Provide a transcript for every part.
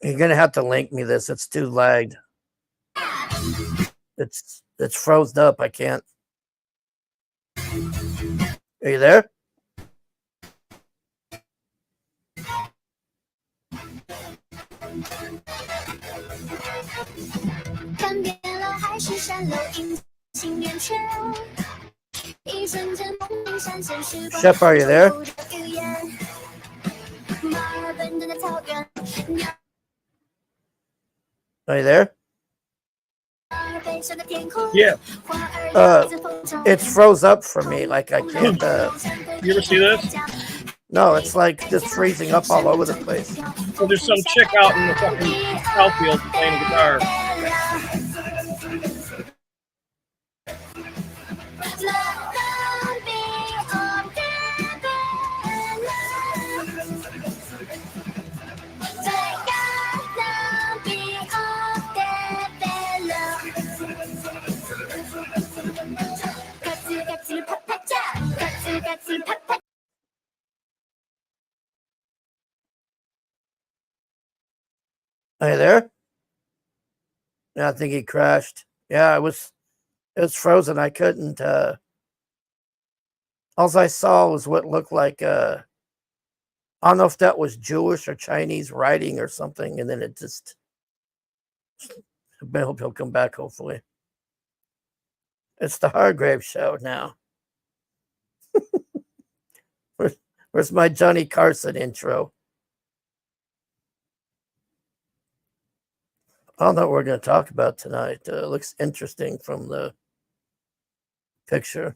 You're gonna have to link me this. It's too lagged. It's frozen up. I can't. Are you there? Chef, are you there? Are you there? Yeah. It's froze up for me. Like I can't. You ever see this? No, it's like just freezing up all over the place. So there's some chick out in the fucking outfield playing guitar. Are you there? Yeah, I think he crashed. Yeah, it was frozen. I couldn't. All I saw was what looked like I don't know if that was Jewish or Chinese writing or something, and then it just. I hope he'll come back. Hopefully, it's the Hargrave Show now. Where's my Johnny Carson intro? I don't know what we're going to talk about tonight. It looks interesting from the picture.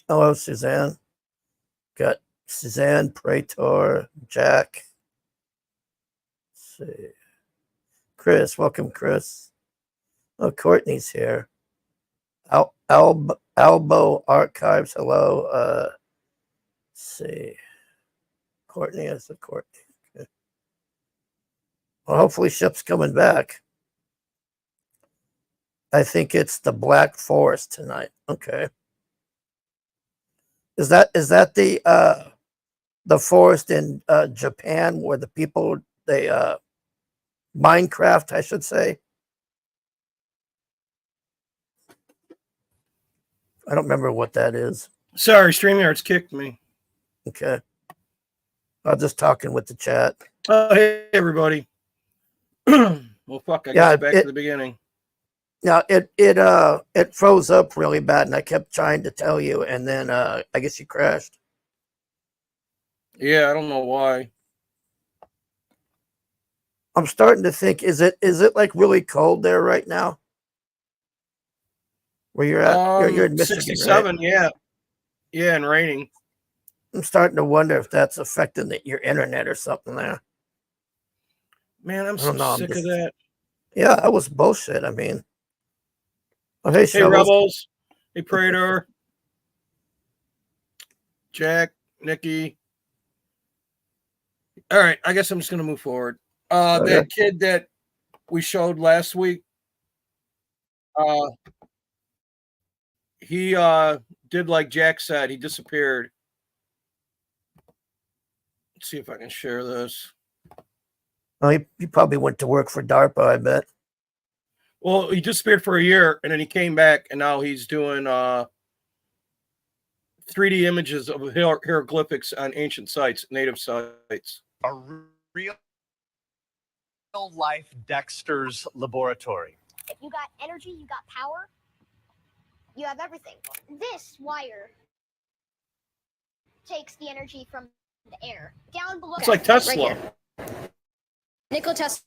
Hello, Suzanne. Got Suzanne, Praetor, Jack. Let's see. Chris, welcome, Chris. Oh, Courtney's here. Albo Archives, hello. Let's see. Courtney, I said Courtney. Okay. Well, hopefully Ship's coming back. I think it's the Black Forest tonight. Okay. Is that the forest in Japan where the people Minecraft, I should say? I don't remember what that is. Sorry, StreamYard's kicked me. Okay. I'm just talking with the chat. Hey, everybody. Well, fuck, I guess back to the beginning. Now, it froze up really bad, and I kept trying to tell you, and then I guess you crashed. Yeah, I don't know why. I'm starting to think, is it like really cold there right now? Where you're at? You're in Michigan, 67, right? Yeah, and raining. I'm starting to wonder if that's affecting your internet or something there. Man, I'm so sick of that. Yeah, that was bullshit. I mean, oh, hey, Rebels. Hey, Praetor. Jack, Nikki. All right, I guess I'm just going to move forward. Okay. That kid that we showed last week, he did like Jack said. He disappeared. Let's see if I can share this. Oh, he probably went to work for DARPA, I bet. Well, he disappeared for a year, and then he came back, and now he's doing 3D images of hieroglyphics on ancient sites, native sites. A real life Dexter's laboratory. If you got energy, you got power, you have everything. This wire takes the energy from the air. Down below. It's like Tesla. Right, Nikola Tesla.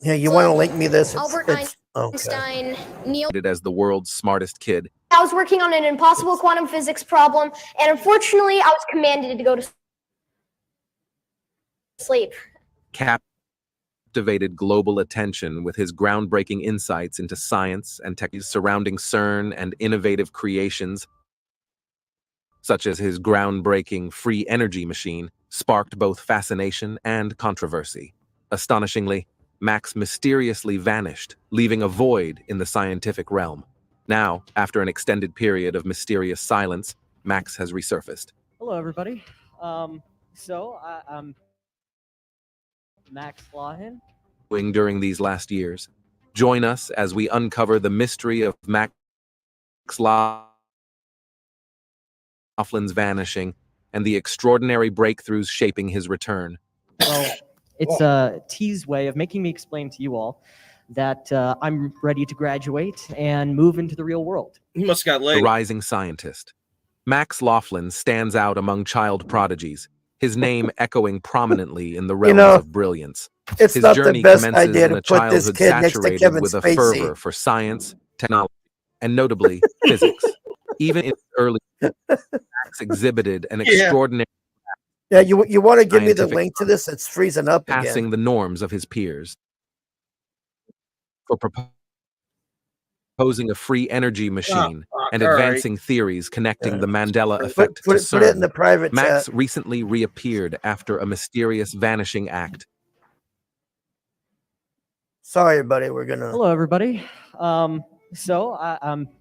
Yeah, you want to link me this? Albert Einstein, Neil. As the world's smartest kid. I was working on an impossible quantum physics problem, and unfortunately, I was commanded to go to sleep. Captivated global attention with his groundbreaking insights into science and tech surrounding CERN and innovative creations. such as his groundbreaking free energy machine, sparked both fascination and controversy. Astonishingly, Max mysteriously vanished, leaving a void in the scientific realm. Now, after an extended period of mysterious silence, Max has resurfaced. Hello, everybody. I'm Max Lawhen. During these last years, join us as we uncover the mystery of Max Laughlin's vanishing and the extraordinary breakthroughs shaping his return. Well, it's a tease way of making me explain to you all that I'm ready to graduate and move into the real world. He must have got The laid. rising scientist. Max Laughlin stands out among child prodigies, his name echoing prominently in the realms know, of brilliance. It's His not journey the best commences idea in to a put this childhood kid next to saturated Kevin with a Spacey. fervor for science, technology, and notably physics. Even in his early years, Max exhibited an extraordinary Yeah, you want to give me the scientific link to this? It's freezing up passing again. the norms of his peers. For proposing a free energy machine and all right. advancing theories connecting Yeah. the Mandela Put, effect put, to it, put it in CERN. the private Max chat. recently reappeared after a mysterious vanishing act. Sorry, buddy. We're gonna. Hello, everybody. I'm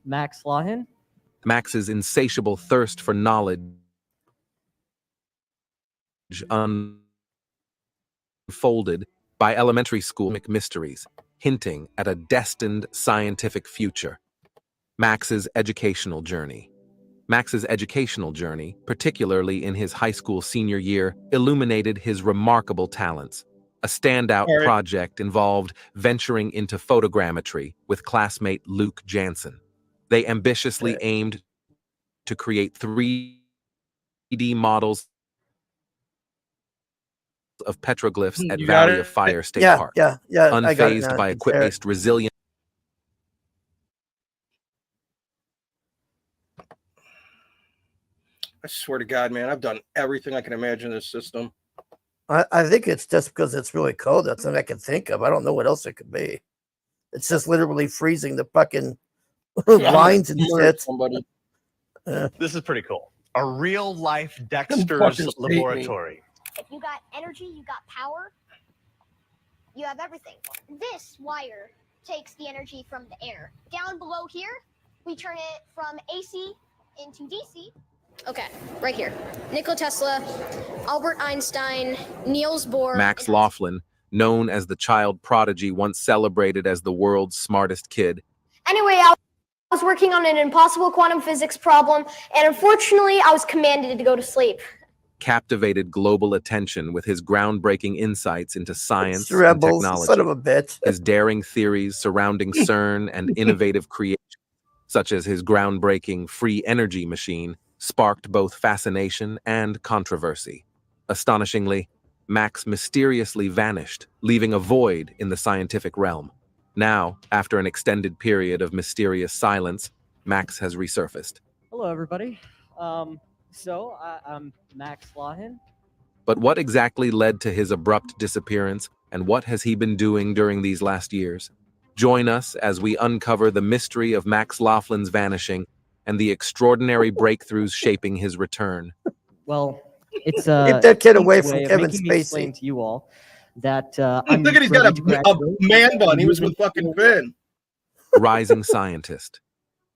Max Lawhen. Max's insatiable thirst for knowledge unfolded by elementary school mysteries, hinting at a destined scientific future. Max's educational journey. Max's educational journey, particularly in his high school senior year, illuminated his remarkable talents. A standout All right. project involved venturing into photogrammetry with classmate Luke Jansen. They ambitiously aimed to create 3D models of petroglyphs at You got Valley it? of Fire State Yeah, Park. yeah. I got it Unfazed now. by It's there. equip-based resilience, I swear to God, man, I've done everything I can imagine in this system. I think it's just because it's really cold. That's what I can think of. I don't know what else it could be. It's just literally freezing the fucking lines and Murder shit. somebody. This is pretty cool. A real life fucking Dexter's hate me. Laboratory. If you got energy, you got power. You have everything. This wire takes the energy from the air. Down below here, we turn it from AC into DC. Okay, right here. Nikola Tesla, Albert Einstein, Niels Bohr. Max Laughlin, known as the child prodigy once celebrated as the world's smartest kid, Anyway, I was working on an impossible quantum physics problem, and unfortunately, I was commanded to go to sleep. captivated global attention with his groundbreaking insights into science It's and Rebels, technology. son of a bitch. His daring theories surrounding CERN and innovative creations, such as his groundbreaking free energy machine, sparked both fascination and controversy. Astonishingly, Max mysteriously vanished, leaving a void in the scientific realm. Now, after an extended period of mysterious silence, Max has resurfaced. Hello, everybody. I'm Max Lawhen. But what exactly led to his abrupt disappearance, and what has he been doing during these last years? Join us as we uncover the mystery of Max Laughlin's vanishing and the extraordinary breakthroughs shaping his return. Well, it's a Keep that kid tease away way from of Kevin making me explain Spacey. to you all that I'm Look at he's ready got to a graduate man bun. He was and with fucking Finn. Rising scientist.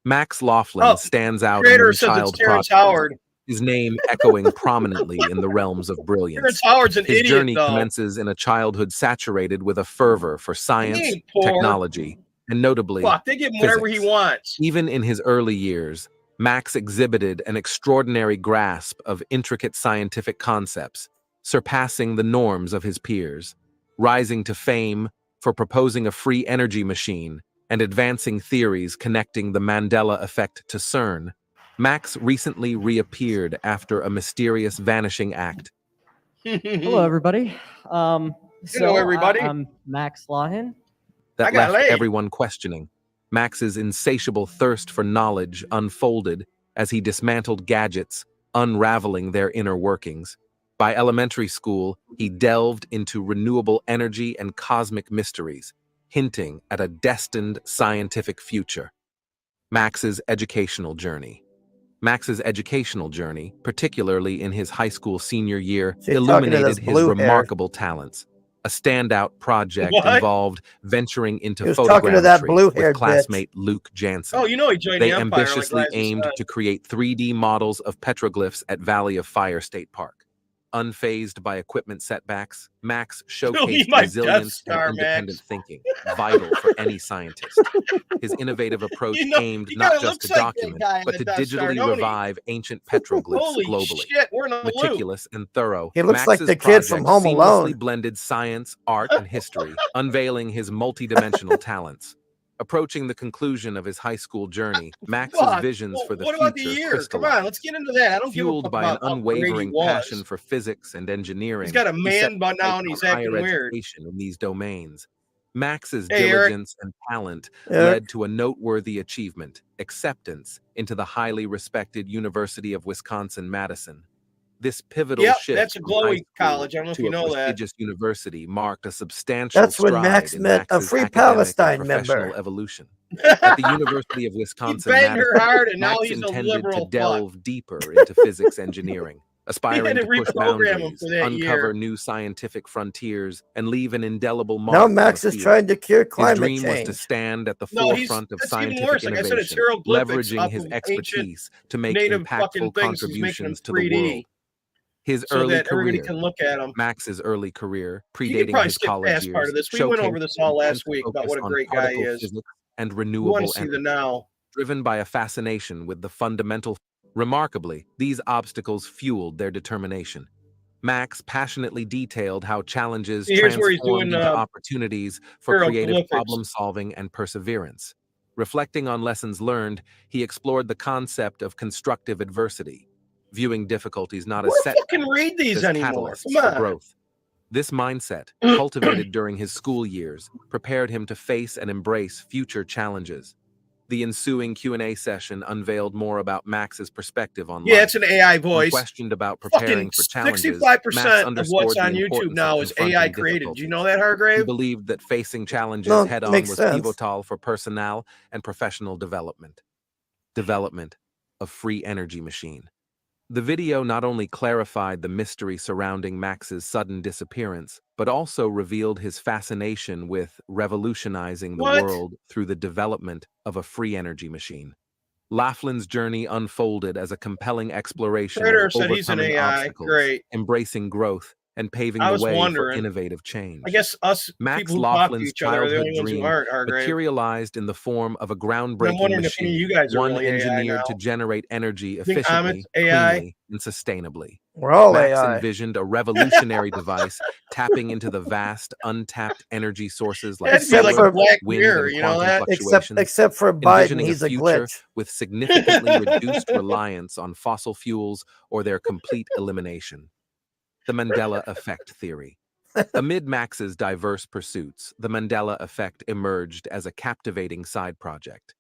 Max Laughlin Oh, stands out Creator among says it's child Terrence prodigies, Howard. his name echoing prominently in the realms of brilliance. Terrence Howard's an His idiot, journey though. commences in a childhood saturated with a fervor for science, ain't poor. technology, and notably Fuck, they give him whatever he physics. wants. Even in his early years, Max exhibited an extraordinary grasp of intricate scientific concepts, surpassing the norms of his peers, rising to fame for proposing a free energy machine and advancing theories connecting the Mandela effect to CERN. Max recently reappeared after a mysterious vanishing act. Hello, everybody. Everybody. I'm Max Lawhen. I That got left laid. everyone questioning. Max's insatiable thirst for knowledge unfolded as he dismantled gadgets, unraveling their inner workings. By elementary school, he delved into renewable energy and cosmic mysteries, hinting at a destined scientific future. Max's educational journey. Max's educational journey, particularly in his high school senior year, So you're talking to illuminated this his blue hair. remarkable talents. A standout project What? involved venturing into He was talking to that photogrammetry blue-haired with classmate Luke Jansen. Oh, you know he joined They the Empire. ambitiously like Lazarus aimed said. to create 3D models of petroglyphs at Valley of Fire State Park. Unfazed by equipment setbacks, Max showcased my resilience Death Star, and independent Max. thinking, vital for any scientist. His innovative approach You know, aimed he not kinda just to looks like that document, guy in but the to Death Star, digitally don't he? revive ancient petroglyphs Holy globally. shit, we're in a loop. Meticulous and thorough, He looks like Max's the kid from project Home seamlessly Alone. blended science, art, and history, unveiling his multidimensional talents. Approaching the conclusion of his high school journey, Max's Fuck. visions Well, for the what about the future year? Come crystallized. on, let's get into that. I don't give a Fueled fuck by an about how great he unwavering was. passion for physics and engineering, He's got a he set man bun his now sights and he's on acting higher weird. education in these domains. Max's Hey, Eric. diligence and talent Eric. led to a noteworthy achievement: acceptance into the highly respected University of Wisconsin-Madison. This pivotal Yep, shift that's a from high glowy school college. I don't know if to you a know that. prestigious university marked a substantial That's when stride Max in met a Max's Free academic and Palestine professional member. evolution. At the University of He Wisconsin, banged her Madison, hard, and now Max he's a intended to liberal fuck. delve deeper into physics engineering, aspiring to to push reprogram him boundaries, for that uncover year. new scientific frontiers, and leave an indelible mark Now on the Max is field. trying to cure His climate dream was to change. stand at the No, he's forefront of that's even scientific worse. Like I said, it's innovation, hieroglyphics leveraging off his of ancient expertise to make native impactful fucking things. He's making them contributions to the 3D world. His so early that everybody career, can look at them. Max's early career, You can predating probably his skip college past part years, of this. We went over showcased this all intense last week about focus what a on great guy he particle is. physics and You want renewable to see energy. the now. Driven by a fascination with the fundamental. Remarkably, these obstacles fueled their determination. Max passionately detailed how challenges See, here's where he's transformed doing into opportunities for creative hieroglyphics. problem-solving and perseverance. Reflecting on lessons learned, he explored the concept of constructive adversity, viewing difficulties not Who as the setbacks, fuck can read these as anymore? catalysts Come for on. growth. This mindset, cultivated during his school years, prepared him to face and embrace future challenges. The ensuing Q&A session unveiled more about Max's perspective on Yeah, life. it's an AI When voice. questioned about Fucking preparing for challenges, 65% Max of underscored what's the on YouTube importance now of is confronting AI created. Do you know difficulties. that, He Hargrave? believed that facing challenges No, head-on makes was sense. pivotal for personnel and professional development. Development of free energy machine. The video not only clarified the mystery surrounding Max's sudden disappearance, but also revealed his fascination with revolutionizing the What? world through the development of a free energy machine. Laughlin's journey unfolded as a compelling exploration Predator of said he's an overcoming AI. obstacles, Great. embracing growth, and paving I the was way for wondering. innovative change. I guess us Max people who talk to Laughlin's each other are the childhood only ones who dream aren't, Hargrave. materialized in the form of a And I'm groundbreaking wondering if any of machine, you guys are one really AI engineered to now. generate energy Think efficiently, Amit's AI? cleanly, and sustainably. We're all Max AI. envisioned a revolutionary device tapping into the vast, untapped energy sources like That'd be Except like solar, a Black wind, Mirror, and you know quantum that? fluctuations, Except for Biden, envisioning he's a a future glitch. with significantly reduced reliance on fossil fuels or their complete elimination. The Mandela Effect Theory. Amid Max's diverse pursuits, the Mandela Effect emerged as a captivating side project.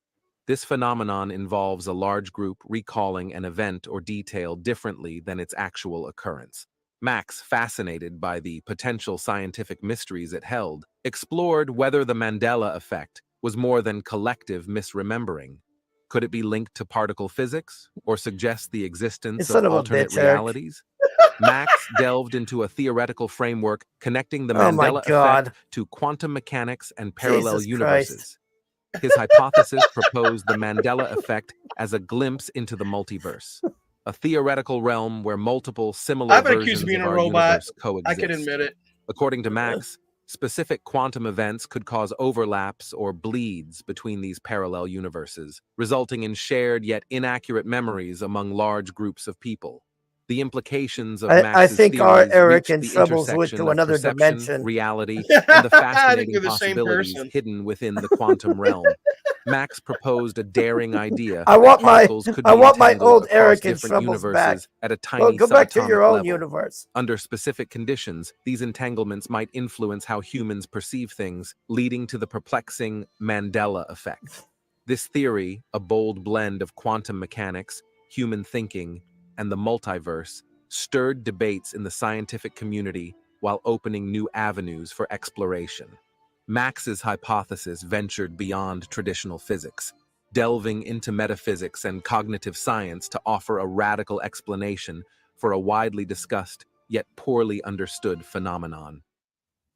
This phenomenon involves a large group recalling an event or detail differently than its actual occurrence. Max, fascinated by the potential scientific mysteries it held, explored whether the Mandela Effect was more than collective misremembering. Could it be linked to particle physics or suggest the existence son of of a alternate bitch, Eric. realities? Max delved into a theoretical framework connecting the Oh my Mandela God. effect to quantum mechanics and parallel Jesus Christ. universes. His hypothesis proposed the Mandela effect as a glimpse into the multiverse, a theoretical realm where multiple similar I've been accused versions of being of a our robot. universe I coexist. can admit it. According to Max, specific quantum events could cause overlaps or bleeds between these parallel universes, resulting in shared yet inaccurate memories among large groups of people. The implications of I Max's think our theories Eric reached and the Troubles went intersection to of another perception, dimension. reality, and the I fascinating think they're the same possibilities person. hidden within the quantum realm. Max proposed a daring idea I that want my particles could be old entangled across Eric and different Troubles back. universes at a tiny Well, go back to your subatomic own level. universe. Under specific conditions, these entanglements might influence how humans perceive things, leading to the perplexing Mandela effect. This theory, a bold blend of quantum mechanics, human thinking, and the multiverse, stirred debates in the scientific community while opening new avenues for exploration. Max's hypothesis ventured beyond traditional physics. delving into metaphysics and cognitive science to offer a radical explanation for a widely discussed yet poorly understood phenomenon.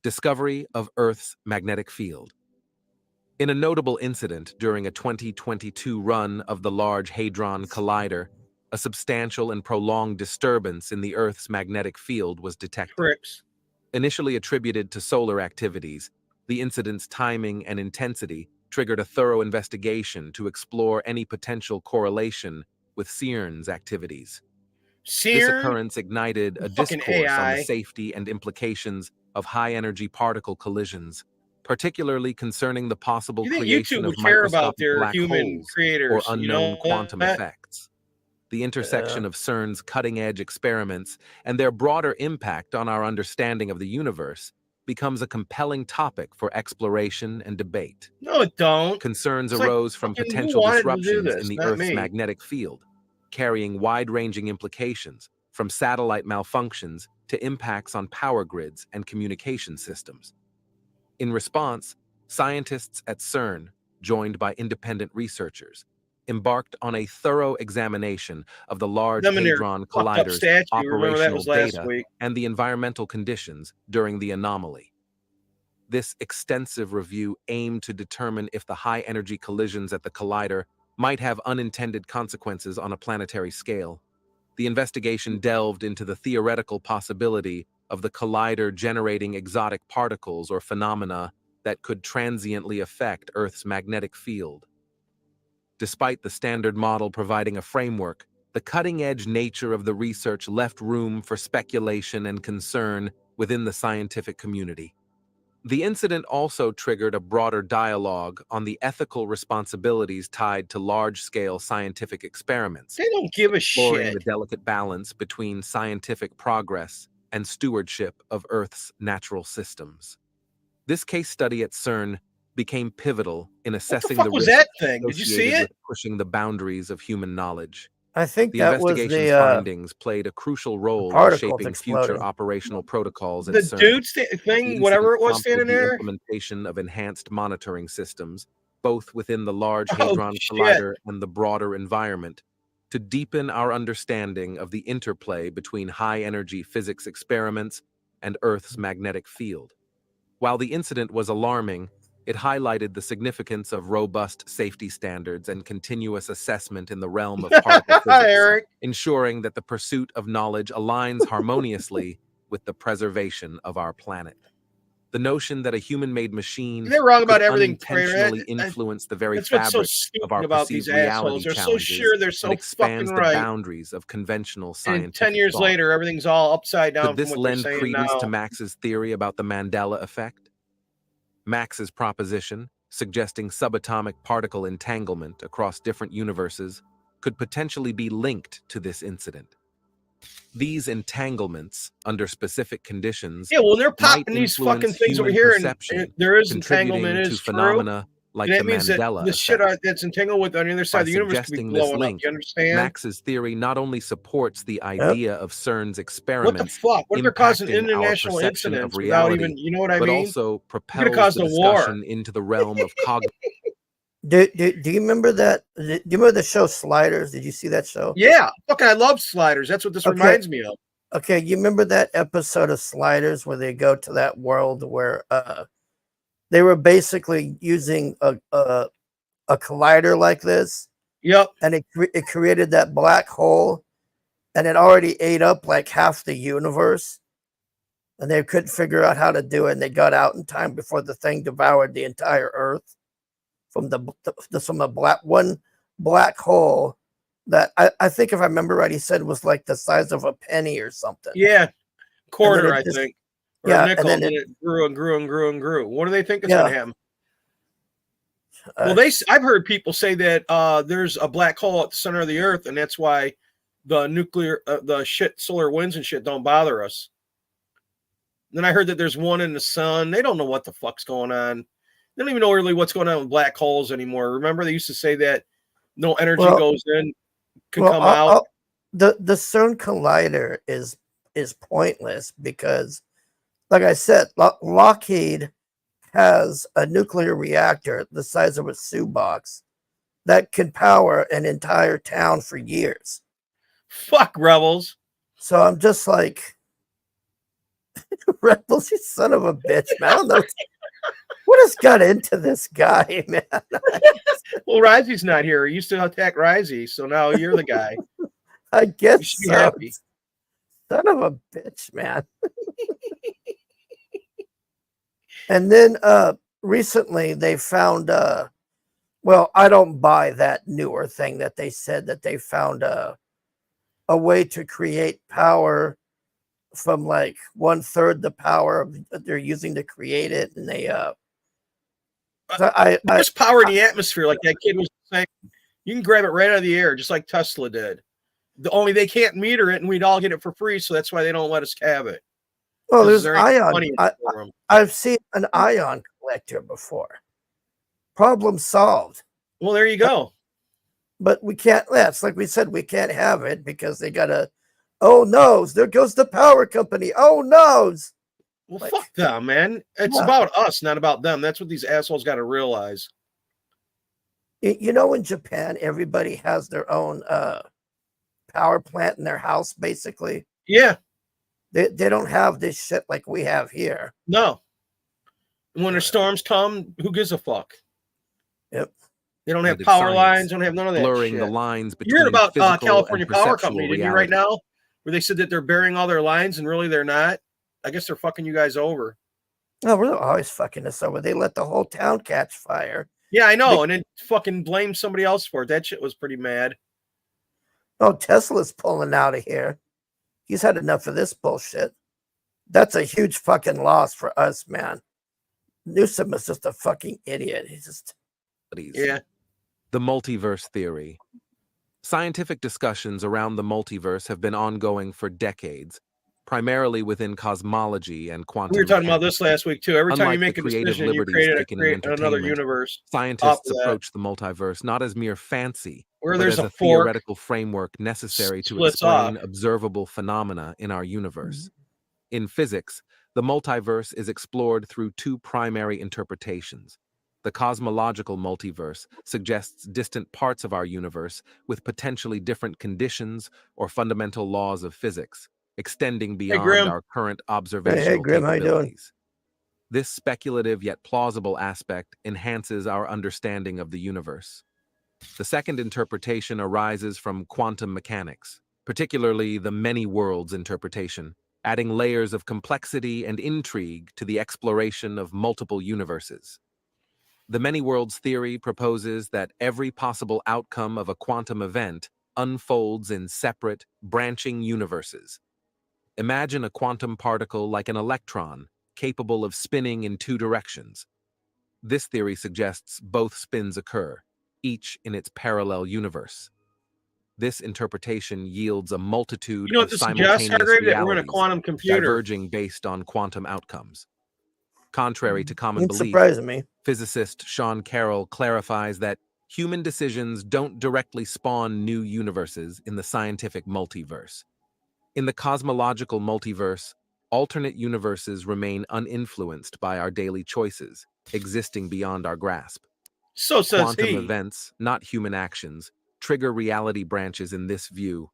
Discovery of Earth's magnetic field. In a notable incident during a 2022 run of the Large Hadron Collider, a substantial and prolonged disturbance in the Earth's magnetic field was detected. Trips. Initially attributed to solar activities, the incident's timing and intensity triggered a thorough investigation to explore any potential correlation with CERN's activities. This CERN? occurrence ignited a Fucking discourse on AI. the safety and implications of high-energy particle collisions, particularly concerning the possible You think creation YouTube of would care about microscopic their black human holes creators? or you unknown know quantum that? effects. The intersection of CERN's cutting-edge experiments and their broader impact on our understanding of the universe becomes a compelling topic for exploration and debate. No, it don't. Concerns It's like, arose from fucking, who potential wanted to do disruptions this? in the Not Earth's me. magnetic field, carrying wide-ranging implications from satellite malfunctions to impacts on power grids and communication systems. In response, scientists at CERN, joined by independent researchers, embarked on a thorough examination of the Large Them and their Hadron fucked up Collider's statue. Remember that operational was last data week. and the environmental conditions during the anomaly. This extensive review aimed to determine if the high-energy collisions at the collider might have unintended consequences on a planetary scale. The investigation delved into the theoretical possibility of the collider generating exotic particles or phenomena that could transiently affect Earth's magnetic field. Despite the standard model providing a framework, the cutting-edge nature of the research left room for speculation and concern within the scientific community. The incident also triggered a broader dialogue on the ethical responsibilities tied to large-scale scientific experiments, They don't give a exploring shit. the delicate balance between scientific progress and stewardship of Earth's natural systems. This case study at CERN became pivotal in What the assessing fuck the was risks that thing? Did you see associated it? with pushing the boundaries of human knowledge. I think The that was investigation's the findings played a crucial role in particles shaping future exploding. operational protocols at The CERN. dude The thing, whatever it incident was, prompted standing the there. implementation of enhanced monitoring systems, both within the Large Oh, Hadron shit. Collider and the broader environment, to deepen our understanding of the interplay between high-energy physics experiments and Earth's magnetic field. While the incident was alarming, it highlighted the significance of robust safety standards and continuous assessment in the realm of particle physics, Eric. ensuring that the pursuit of knowledge aligns harmoniously with the preservation of our planet. The notion that a human-made machine They're wrong could about everything, Prater. unintentionally influence the very That's what's so fabric of our stupid about these perceived reality assholes. They're so challenges sure they're so and expands fucking the right. boundaries of conventional And scientific 10 years thought. later, everything's all upside down Could this from what they're lend saying credence now. to Max's theory about the Mandela effect? Max's proposition, suggesting subatomic particle entanglement across different universes, could potentially be linked to this incident. These entanglements, under specific conditions, Yeah, well, they're might popping these fucking influence things over human here, perception, and there is contributing entanglement to is true. phenomena like And the that means that Mandela the shit effect. that's entangled with on the other side By of the universe could be suggesting this blowing up. link, You understand? Max's theory not only supports the idea of CERN's What the experiments fuck? What if they're causing impacting our international perception of incidents without reality, even, you know what I but mean? also Could have propels caused the a war. discussion into the realm of cognitive. Do you remember that? Do you remember the show Sliders? Did you see that show? Yeah, fucking, I love Sliders. That's what this Okay. reminds me of. Okay, you remember that episode of Sliders where they go to that world where they were basically using a collider like this, Yep. and it created that black hole, and it already ate up like half the universe, and they couldn't figure out how to do it, and they got out in time before the thing devoured the entire Earth from one black hole that I think, if I remember right, he said was like the size of a penny or something. Yeah. Quarter, I just- think. Or yeah, a nickel, and then and it grew and grew and grew and grew. What do they think is Yeah. going to happen? Well, I've heard people say that there's a black hole at the center of the Earth, and that's why the solar winds and shit don't bother us. Then I heard that there's one in the sun. They don't know what the fuck's going on. They don't even know really what's going on with black holes anymore. Remember, they used to say that no energy goes in, can come out. The CERN collider is pointless because, like I said, Lockheed has a nuclear reactor the size of a shoebox that can power an entire town for years. Fuck Rebels. So I'm just like, Rebels, you son of a bitch, man. I don't know what has got into this guy, man. Well, Risey's not here. He used to attack Risey, so now you're the guy. I You guess should be so. happy. Son of a bitch, man. And then recently they found well, I don't buy that newer thing that they said that they found a way to create power from like 1/3 the power that they're using to create it, and they There's power in the atmosphere, like that kid was saying. You can grab it right out of the air, just like Tesla did. Only they can't meter it, and we'd all get it for free, so that's why they don't let us have it. well, 'Cause there's there ain't ion. money in it for 'em. I've seen an ion collector before. Problem solved. Well, there you go. But we can't. That's like we said, we can't have it because they gotta. Oh no! There goes the power company. Oh no! Well, Like- fuck them, man. It's Yeah. about us, not about them. That's what these assholes got to realize. You know, in Japan, everybody has their own power plant in their house. Basically, Yeah, they don't have this shit like we have here. no. When the storms come, who gives a fuck? Yep. They don't have It's power science, lines. Don't have none of that blurring shit. the lines You heard between about physical California and Power perceptual Company, didn't you, reality. right now? Where they said that they're burying all their lines and really they're not. I guess they're fucking you guys over. No, we're always fucking us over. They let the whole town catch fire. Yeah, I know. And then fucking blame somebody else for it. That shit was pretty mad. Oh, Tesla's pulling out of here. He's had enough of this bullshit. That's a huge fucking loss for us, man. Newsom is just a fucking idiot. He's just Yeah. The multiverse theory. Scientific discussions around the multiverse have been ongoing for decades, primarily within cosmology and quantum We were talking about mechanics. this last week too. Every time Unlike you make the a creative decision, you liberties create taken in another entertainment, universe. Scientists of that. approach the multiverse not as mere fancy, Where but there's as a a fork, theoretical framework necessary to splits explain off. observable phenomena in our universe. In physics, the multiverse is explored through two primary interpretations. The cosmological multiverse suggests distant parts of our universe with potentially different conditions or fundamental laws of physics, extending beyond Grim. our current observational Grim, how you doing? capabilities. This speculative yet plausible aspect enhances our understanding of the universe. The second interpretation arises from quantum mechanics, particularly the many worlds interpretation, adding layers of complexity and intrigue to the exploration of multiple universes. The many worlds theory proposes that every possible outcome of a quantum event unfolds in separate, branching universes. Imagine a quantum particle like an electron, capable of spinning in two directions. This theory suggests both spins occur, each in its parallel universe. This interpretation yields a multitude You know what of this suggests, simultaneous Hargrave? That we're in a realities, quantum computer. diverging based on quantum outcomes. Contrary to common it's belief, surprising me. physicist Sean Carroll clarifies that human decisions don't directly spawn new universes in the scientific multiverse. In the cosmological multiverse, alternate universes remain uninfluenced by our daily choices, existing beyond our grasp. So says Quantum he. events, not human actions, trigger reality branches in this view.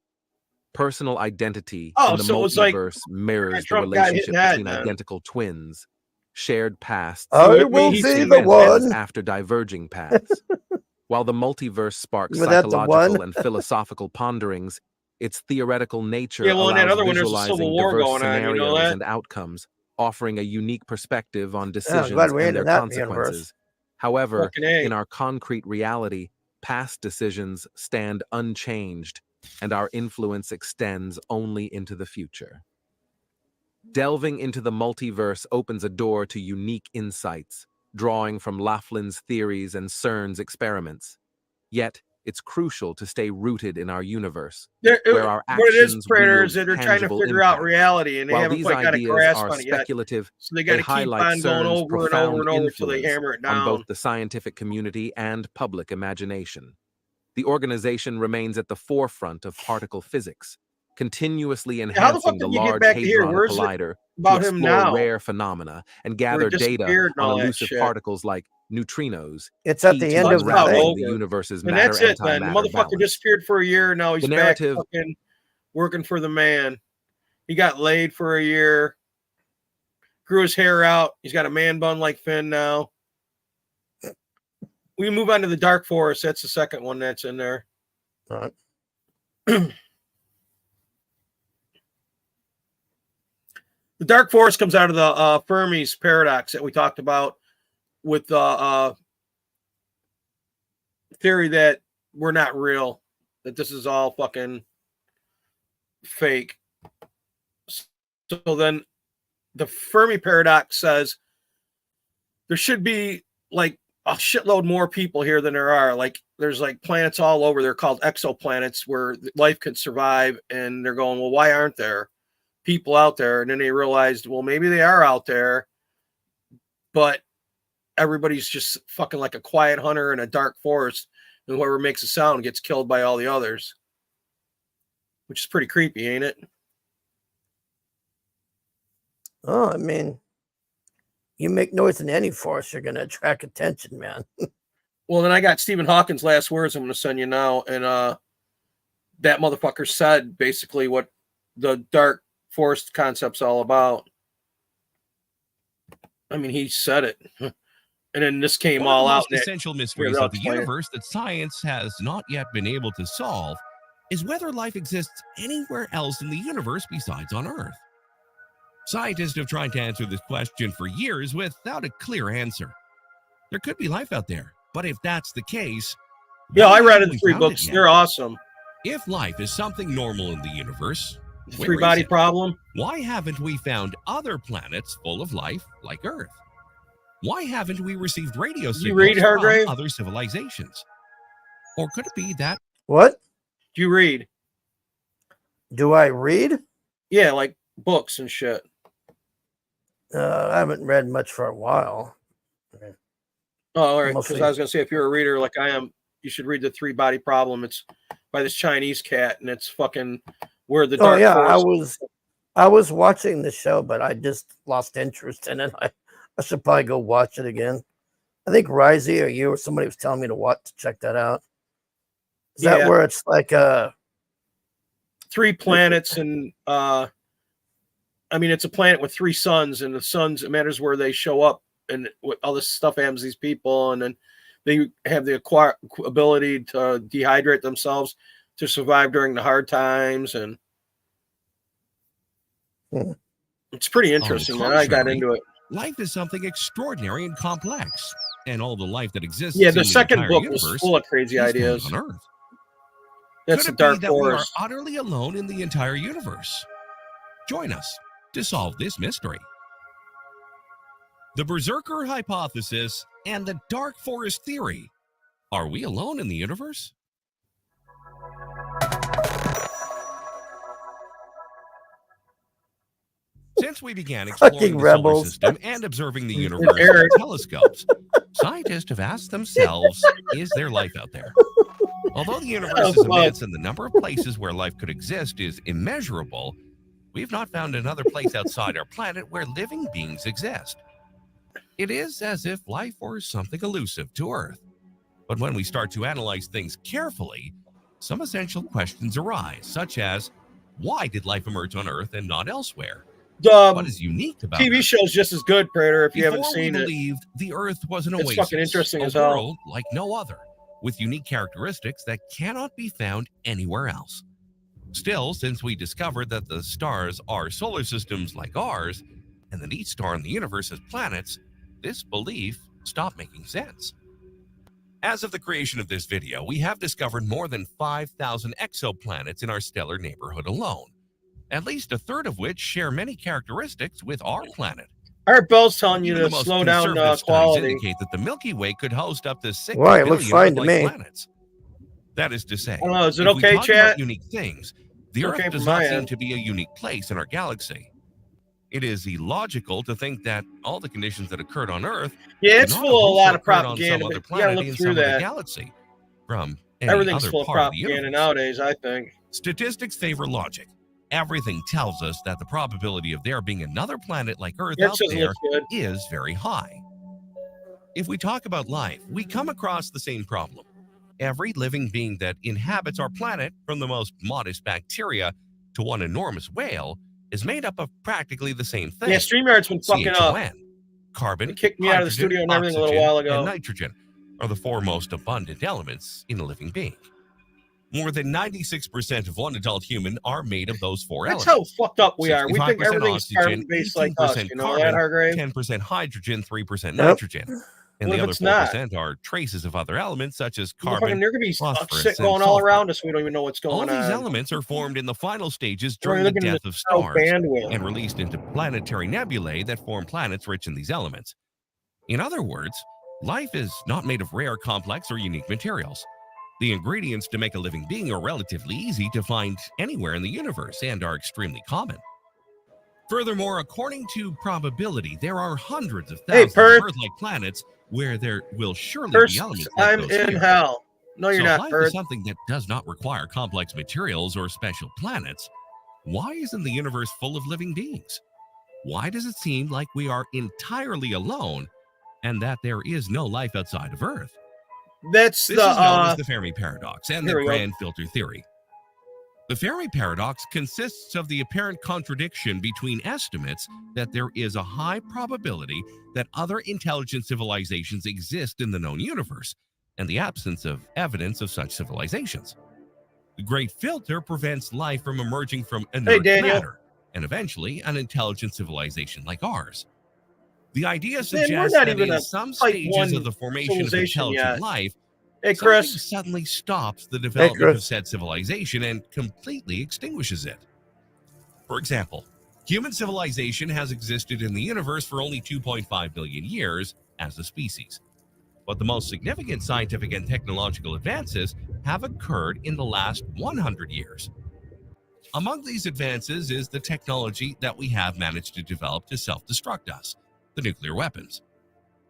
Personal identity Oh, in the so it was like multiverse mirrors the Trump got hit relationship in the head, between then. identical twins, shared pasts, I it will means be he's the human. one. after diverging paths. While the multiverse sparks Without the psychological one. and philosophical ponderings, its theoretical nature Yeah, well, in that allows other one, there's a visualizing civil war diverse going on, you know scenarios that? and outcomes, offering a unique perspective on Yeah, I'm decisions glad we're and into their that consequences. universe. However, Fucking A. in our concrete reality, past decisions stand unchanged, and our influence extends only into the future. Delving into the multiverse opens a door to unique insights, drawing from Laughlin's theories and CERN's experiments. Yet, it's crucial to stay rooted in our universe, where our What it is, actions predators, wield that are trying to tangible figure out impact. reality, and they While haven't these quite got a ideas grasp are on it yet. speculative, So they they got to keep highlight on going CERN's over and over profound and over till they influence hammer it on down. both the scientific community and public imagination. The organization remains at the forefront of particle physics, continuously How the fuck enhancing the did you get Large back to here? Hadron Where's it Collider to about him explore now? rare phenomena and Where gather it data disappeared and on all that elusive shit. particles like neutrinos, It's at key the to end of the about unraveling thing. the over. universe's And that's it then. The matter-antimatter motherfucker balance. disappeared for a year. Now he's The back narrative- fucking working for the man. He got laid for a year. Grew his hair out. He's got a man bun like Finn now. We move on to the Dark Forest. That's the second one that's in there. All right. The Dark Forest comes out of the Fermi's paradox that we talked about with the theory that we're not real, that this is all fucking fake. So then the Fermi paradox says there should be like a shitload more people here than there are. Like there's like planets all over. They're called exoplanets where life can survive. And they're going, well, why aren't there people out there? And then they realized, well, maybe they are out there, but everybody's just fucking like a quiet hunter in a dark forest. And whoever makes a sound gets killed by all the others, which is pretty creepy, ain't it? Oh, I mean, you make noise in any forest, you're going to attract attention, man. Well, then I got Stephen Hawking's last words I'm going to send you now. And that motherfucker said basically what the dark forest concept's all about. I mean, he said it. And then this came One of all the out. most essential mysteries Here, I'll of the explain it. universe that science has not yet been able to solve is whether life exists anywhere else in the universe besides on Earth. Scientists have tried to answer this question for years without a clear answer. There could be life out there, but if that's the case, Yeah, why I read haven't the we three found it books. yet? They're awesome. If life is something normal in the universe, The where three is body it? problem. Why haven't we found other planets full of life like Earth? Why haven't we received radio signals read, from Hargrave? other civilizations? Or could it be that What? Do you read? Do I read? Yeah, like books and shit. I haven't read much for a while. Oh, all right. Because Mostly. I was going to say, if you're a reader like I am, you should read the three body problem. It's by this Chinese cat, and it's fucking where the Oh dark yeah, forest. I was watching the show, but I just lost interest in it. I should probably go watch it again. I think Risey or you or somebody was telling me to check that out. Is that Yeah. where it's like 3 planets, and I mean, it's a planet with 3 suns, and the suns, it matters where they show up, and what all this stuff happens to these people, and then they have the ability to dehydrate themselves to survive during the hard times, and Hmm. it's pretty On the interesting, man. I got contrary, into it. life is something extraordinary and complex, and all the life that exists Yeah, in the second entire book universe was full of crazy is found ideas. on Earth. That's Could the it dark be that we are forest. utterly alone in the entire universe? Join us to solve this mystery. The Berserker hypothesis and the Dark Forest theory. Are we alone in the universe? Since we began exploring Fucking the rebels. solar system and observing the And universe Eric. with telescopes, scientists have asked themselves, is there life out there? Although the universe is immense and the number of places where life could exist is immeasurable, we've not found another place outside our planet where living beings exist. It is as if life were something elusive to Earth. But when we start to analyze things carefully, some essential questions arise, such as, why did life emerge on Earth and not elsewhere? What is unique about TV Earth? show's just as good, Prater, if you haven't Before seen we it. believed the Earth was an It's oasis, fucking interesting a as hell. world like no other, with unique characteristics that cannot be found anywhere else. Still, since we discovered that the stars are solar systems like ours, and that each star in the universe has planets, this belief stopped making sense. As of the creation of this video, we have discovered more than 5,000 exoplanets in our stellar neighborhood alone, at least a third of which share many characteristics with our planet. Art Bell's telling you Even to the most slow down conservative studies quality. indicate that the Milky Way could host up to 6 Why, it billion looks fine to Earth-like me. planets. That is to say, I don't know, is it if we okay, talk about chat? unique things, the It's Earth okay does from not my seem end. to be a unique place in our galaxy. It is illogical to think that all the conditions that occurred on Earth Yeah, could it's not full of a have lot also of occurred on propaganda, some other but you gotta planet look in through some other that. galaxy from any Everything's other full of part of the propaganda universe. nowadays, I think. Statistics favor logic. Everything tells us that the probability of there being another planet like Earth That out doesn't there look good. is very high. If we talk about life, we come across the same problem. Every living being that inhabits our planet, from the most modest bacteria to one enormous whale, is made up of practically the same thing. Yeah, StreamYard's been fucking up. CHON. Carbon, They kicked me out of the hydrogen, studio and everything a little oxygen, while ago. and nitrogen are the four most abundant elements in a living being. More than 96% of one adult human are made of those four That's elements. how fucked up we are. We think 65% everything's oxygen, carbon-based like us. 18% You know that, carbon, Hargrave? 10% hydrogen, 3% Yep. nitrogen. And What the if other it's not? 4% are traces of other elements such as Fucking, carbon. there could be phosphorus, shit and going all sulfur. around us. We don't even know what's All going these on. elements are formed in the final stages We're during the looking at death of no stars bandwidth. and released into planetary nebulae that form planets rich in these elements. In other words, life is not made of rare, complex, or unique materials. The ingredients to make a living being are relatively easy to find anywhere in the universe and are extremely common. Furthermore, according to probability, there are hundreds of Hey, thousands Perth. of Earth-like planets where there will surely First, be elements like I'm those in here. hell. No, you're So if not, life Bird. is something that does not require complex materials or special planets, why isn't the universe full of living beings? Why does it seem like we are entirely alone and that there is no life outside of Earth? That's This is known as the the Fermi paradox and the here we go. grand filter theory. The Fermi paradox consists of the apparent contradiction between estimates that there is a high probability that other intelligent civilizations exist in the known universe and the absence of evidence of such civilizations. The great filter prevents life from emerging from inert Daniel. matter and eventually an intelligent civilization like ours. The idea we're suggests not that even in a some type stages 1 of the formation of civilization intelligent yet. life, Hey, something Chris. suddenly stops the development of Chris. said civilization and completely extinguishes it. For example, human civilization has existed in the universe for only 2.5 billion years as a species. But the most significant scientific and technological advances have occurred in the last 100 years. Among these advances is the technology that we have managed to develop to self-destruct us, the nuclear weapons.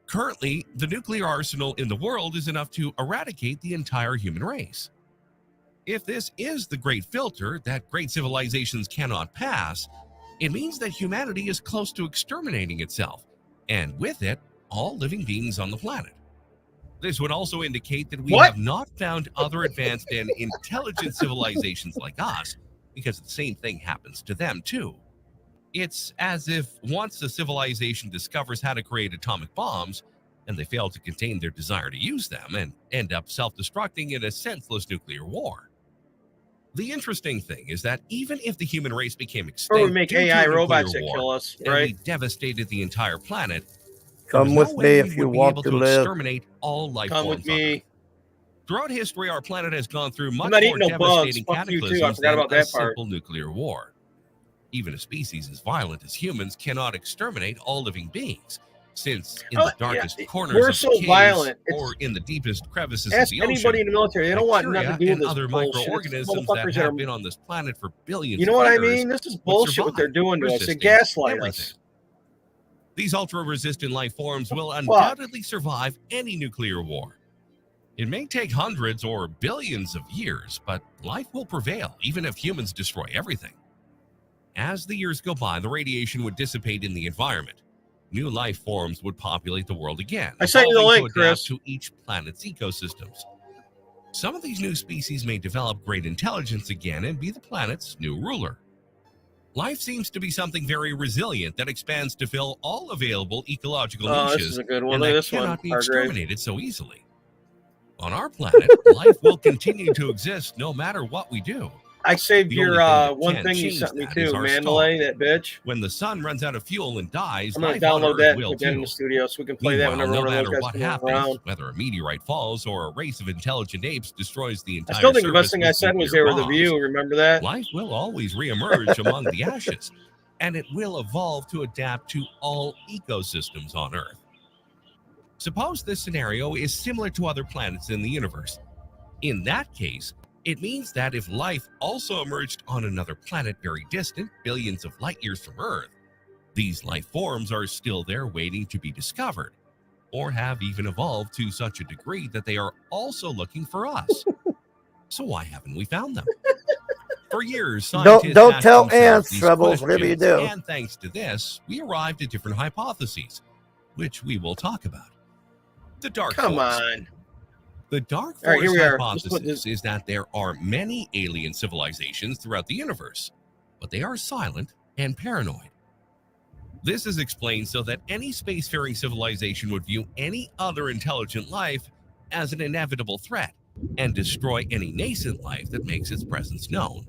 Currently, the nuclear arsenal in the world is enough to eradicate the entire human race. If this is the great filter that great civilizations cannot pass, it means that humanity is close to exterminating itself, and with it, all living beings on the planet. This would also indicate that we What? have not found other advanced and intelligent civilizations like us, because the same thing happens to them too. It's as if once a civilization discovers how to create atomic bombs, and they fail to contain their desire to use them and end up self-destructing in a senseless nuclear war. The interesting thing is that even if the human race became extinct, Or we make due to AI a nuclear robots that war, kill us, and right? we devastated the entire planet, Come there's with no me way if we you would be want able to to live. exterminate all life Come forms with on Earth. me. Throughout history, our planet has gone through much I'm not more eating no bugs. devastating Fuck you, too. I cataclysms forgot than about a that part. simple nuclear war. Even a species as violent as humans cannot exterminate all living beings, since in Oh, the darkest yeah. corners We're of so caves violent. It's- or in the deepest crevices Ask of the anybody ocean, in the military. They don't want bacteria nothing to do with and this other bullshit. It's microorganisms that motherfuckers that have are, been on this planet for billions you know of what I years mean? This is would bullshit what they're survive, doing to us. They resisting gaslight everything. us. These ultra-resistant life forms will undoubtedly survive any nuclear war. It may take hundreds or billions of years, but life will prevail, even if humans destroy everything. As the years go by, the radiation would dissipate in the environment. New life forms would populate the world again, I sent you the evolving link, to adapt Chris. to each planet's ecosystems. Some of these new species may develop great intelligence again and be the planet's new ruler. Life seems to be something very resilient that expands to fill all available ecological Oh, this niches is a good one. and Look at that this one, cannot be Hargrave. exterminated so easily. On our planet, life will continue to exist no matter what we do. I saved The your only thing that one can thing you change sent me that is too, our Mandalay, star. that bitch. When the sun runs out of fuel and dies, I'm gonna life on download Earth that and will put that in too. the studio so we can play that Meanwhile, whenever no one of matter those guys what come happens, around. whether a meteorite falls or a race of intelligent apes destroys the I entire still think the best surface thing I with said was they nuclear were the bombs, view. Remember that? life will always reemerge among the ashes, and it will evolve to adapt to all ecosystems on Earth. Suppose this scenario is similar to other planets in the universe. In that case, it means that if life also emerged on another planet very distant, billions of light years from Earth, these life forms are still there waiting to be discovered, or have even evolved to such a degree that they are also looking for us. So why haven't we found them? For years, scientists Don't asked tell themselves ants, these Rebels, whatever you questions, do. and thanks to this, we arrived at different hypotheses, which we will talk about. The dark Come forest. on. The dark All right, here forest we are. hypothesis is that there are many alien civilizations throughout the universe, but they are silent and paranoid. This is explained so that any spacefaring civilization would view any other intelligent life as an inevitable threat and destroy any nascent life that makes its presence known.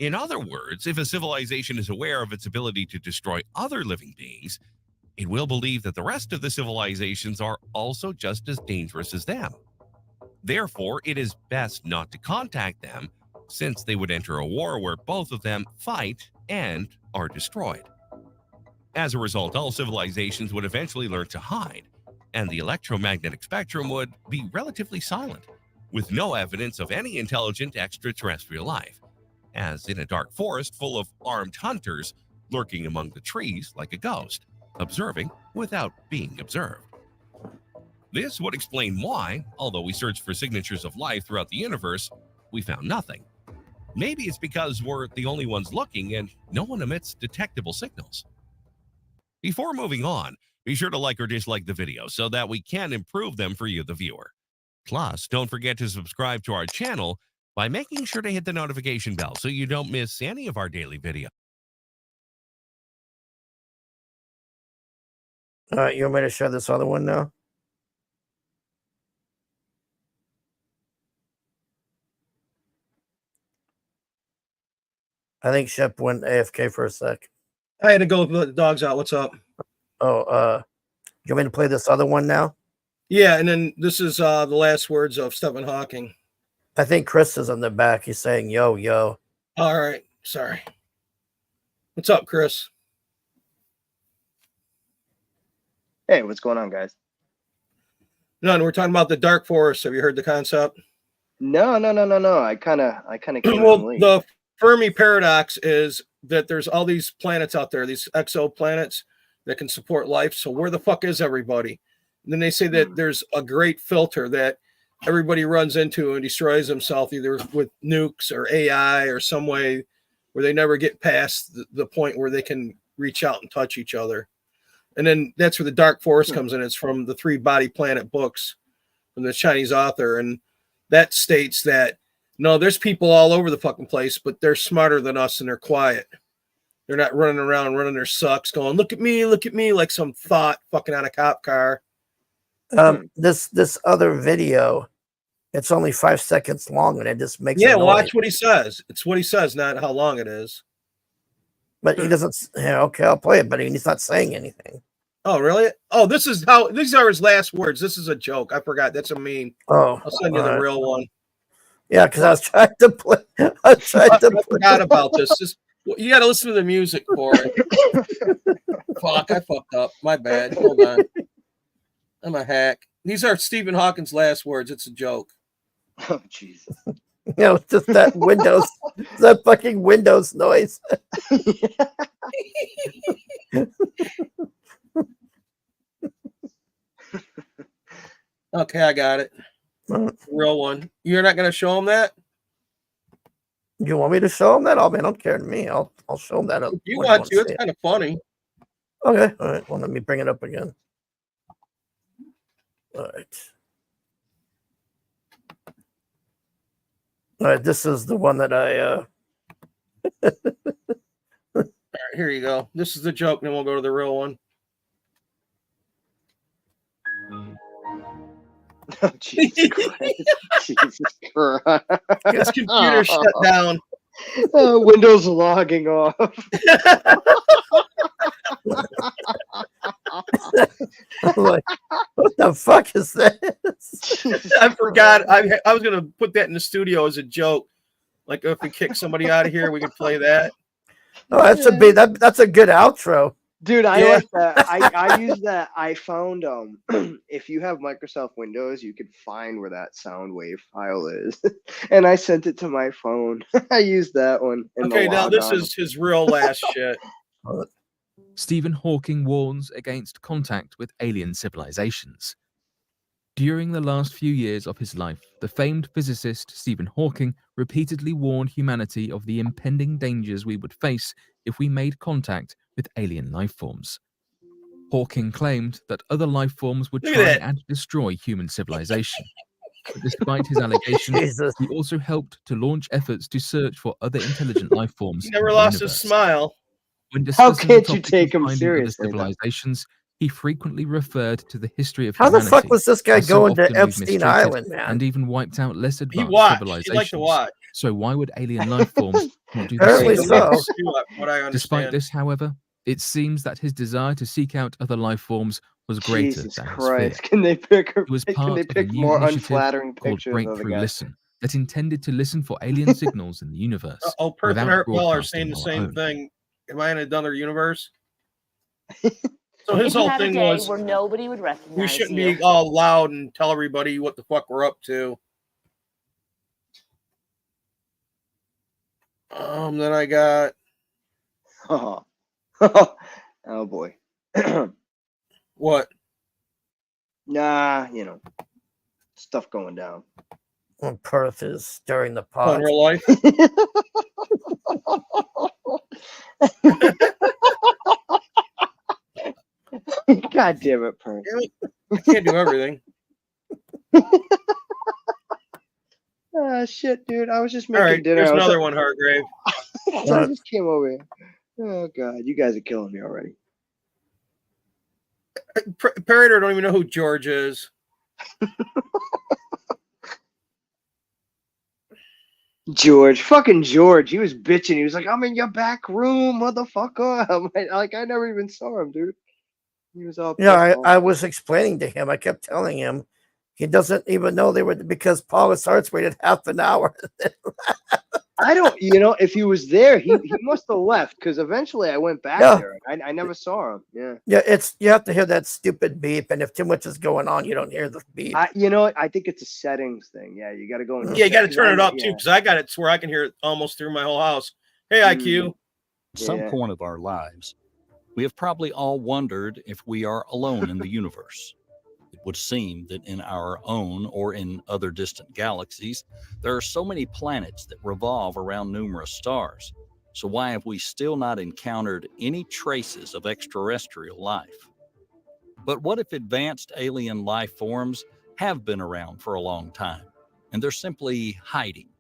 In other words, if a civilization is aware of its ability to destroy other living beings, it will believe that the rest of the civilizations are also just as dangerous as them. Therefore, it is best not to contact them, since they would enter a war where both of them fight and are destroyed. As a result, all civilizations would eventually learn to hide, and the electromagnetic spectrum would be relatively silent, with no evidence of any intelligent extraterrestrial life, as in a dark forest full of armed hunters lurking among the trees like a ghost, observing without being observed. This would explain why, although we searched for signatures of life throughout the universe, we found nothing. Maybe it's because we're the only ones looking and no one emits detectable signals. Before moving on, be sure to like or dislike the video so that we can improve them for you, the viewer. Plus, don't forget to subscribe to our channel by making sure to hit the notification bell so you don't miss any of our daily videos. All right, you want me to show this other one now? I think Shep went AFK for a sec. I had to go let the dogs out. What's up? Oh, you want me to play this other one now? Yeah, and then this is the last words of Stephen Hawking. I think Chris is on the back. He's saying, yo, yo. All right. Sorry. What's up, Chris? Hey, what's going on, guys? None. We're talking about the dark forest. Have you heard the concept? No. I kind of came Well, in late. the Fermi paradox is that there's all these planets out there, these exoplanets that can support life. So where the fuck is everybody? And then they say that there's a great filter that everybody runs into and destroys themselves either with nukes or AI or some way where they never get past the point where they can reach out and touch each other. And then that's where the dark forest comes in. It's from the 3 Body Planet books from the Chinese author. And that states that, no, there's people all over the fucking place, but they're smarter than us and they're quiet. They're not running around running their sucks going, look at me, like some thought fucking on a cop car. This other video, it's only 5 seconds long and it just makes a noise. Watch what he says. It's what he says, not how long it is. But he doesn't. Yeah, okay, I'll play it, but he's not saying anything. Oh, really? Oh, these are his last words. This is a joke. I forgot. That's a meme. Oh, I'll send you the real one. Yeah, because I was trying to play. I forgot about this. You got to listen to the music for it. Fuck, I fucked up. My bad. Hold on. I'm a hack. These are Stephen Hawking's last words. It's a joke. Oh, Jesus. You know, it's just that Windows, that fucking Windows noise. Okay, I got it. Real one. You're not going to show him that? You want me to show him that? I don't care to me. I'll show him that. If you want to. It's kind of funny. Okay. All right. Well, let me bring it up again. All right. This is the one that I. All right, here you go. This is the joke, then we'll go to the real one. Oh, Jesus Christ. Jesus Christ. His computer shut down. Windows logging off. I'm like, what the fuck is this? I forgot. I was going to put that in the studio as a joke. Like if we kick somebody out of here, we could play that. Oh, that's a good outro. Dude, I like that. I use that. I found if you have Microsoft Windows, you could find where that sound wave file is. And I sent it to my phone. I used that one. Okay, now this is his real last shit. Stephen Hawking warns against contact with alien civilizations. During the last few years of his life, the famed physicist Stephen Hawking repeatedly warned humanity of the impending dangers we would face if we made contact with alien life forms. Hawking claimed that other life forms would Look try at that. and destroy human civilization. But despite his allegations, Jesus. he also helped to launch efforts to search for other intelligent life forms. He in never the lost his universe. smile. When How discussing the can't you topic of take him finding other seriously, though? civilizations, he frequently referred to the history of How the humanity. fuck was this guy as so going to often we've Epstein mistreated Island, man? and even wiped out less He advanced watched. He civilizations. liked to watch. So why would alien life forms not do the Apparently same? so. What I understand. Despite this, however, it seems that his desire to seek out other life forms was greater Jesus than his Christ! fear. Can they pick? It was Can part they of a pick new more initiative unflattering called pictures of the Breakthrough guy? Listen that intended to listen for alien signals in the universe. Perth and without Hartwell are saying broadcasting the our same own. thing. Am I in another universe? So his If you whole had a thing day was where nobody would recognize we shouldn't you. be all loud and tell everybody what the fuck we're up to. Then I got Oh, oh boy. what? Nah, stuff going down. When Perth is stirring the In pot. real life? God damn it, Pern. I can't do everything. Shit, dude. I was just All making right, dinner. here's I was another one, Hargrave. I just came over here. Oh God, you guys are killing me already. Parrot don't even know who George is. George, fucking George. He was bitching. He was like, "I'm in your back room, motherfucker." I'm like, I never even saw him, dude. He was all Yeah, pissed off. I was explaining to him. I kept telling him he doesn't even know they were because Paulus Arts waited half an hour. I don't, if he was there, he must have left because eventually I went back Yeah. there. I never saw him. Yeah. Yeah, you have to hear that stupid beep, and if too much is going on, you don't hear the beep. I think it's a settings thing. Yeah, you got to go. Yeah, you got to turn it up too, Yeah. because I got it to where I can hear it almost through my whole house. Hey, IQ. At some Yeah. point of our lives, we have probably all wondered if we are alone in the universe. It would seem that in our own or in other distant galaxies, there are so many planets that revolve around numerous stars. So why have we still not encountered any traces of extraterrestrial life? But what if advanced alien life forms have been around for a long time, and they're simply hiding?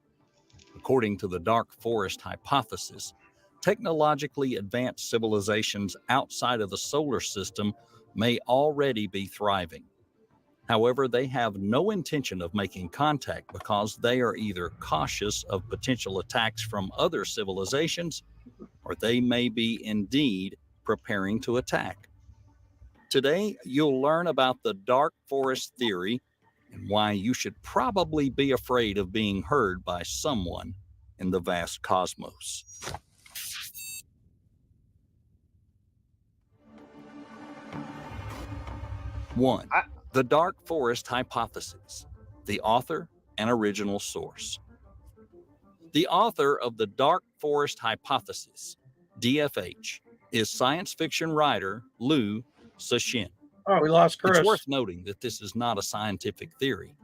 According to the dark forest hypothesis, technologically advanced civilizations outside of the solar system may already be thriving. However, they have no intention of making contact because they are either cautious of potential attacks from other civilizations, or they may be indeed preparing to attack. Today, you'll learn about the dark forest theory and why you should probably be afraid of being heard by someone in the vast cosmos. One, the dark forest hypothesis, the author and original source. The author of the dark forest hypothesis, DFH, is science fiction writer Liu Cixin. Oh, we lost Chris. It's worth noting that this is not a scientific theory,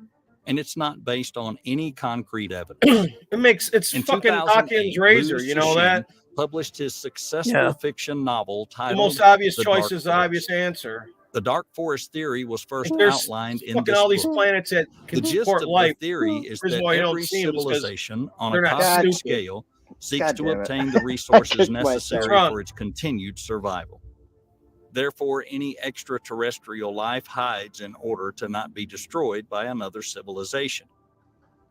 and it's not based on any concrete evidence. It's In fucking 2008, Occam's razor, Liu you know Cixin that? published his successful Yeah. fiction novel The titled most obvious The choice Dark is the obvious Forest. answer. The dark forest theory was first There's outlined in fucking this all these book. planets that The can gist support of life. the theory is The reason that why you don't every see 'em is 'cause civilization on they're a not cosmic stupid. scale seeks God to damn it. obtain the resources kicked necessary myself. for its continued survival. Therefore, any extraterrestrial life hides in order to not be destroyed by another civilization.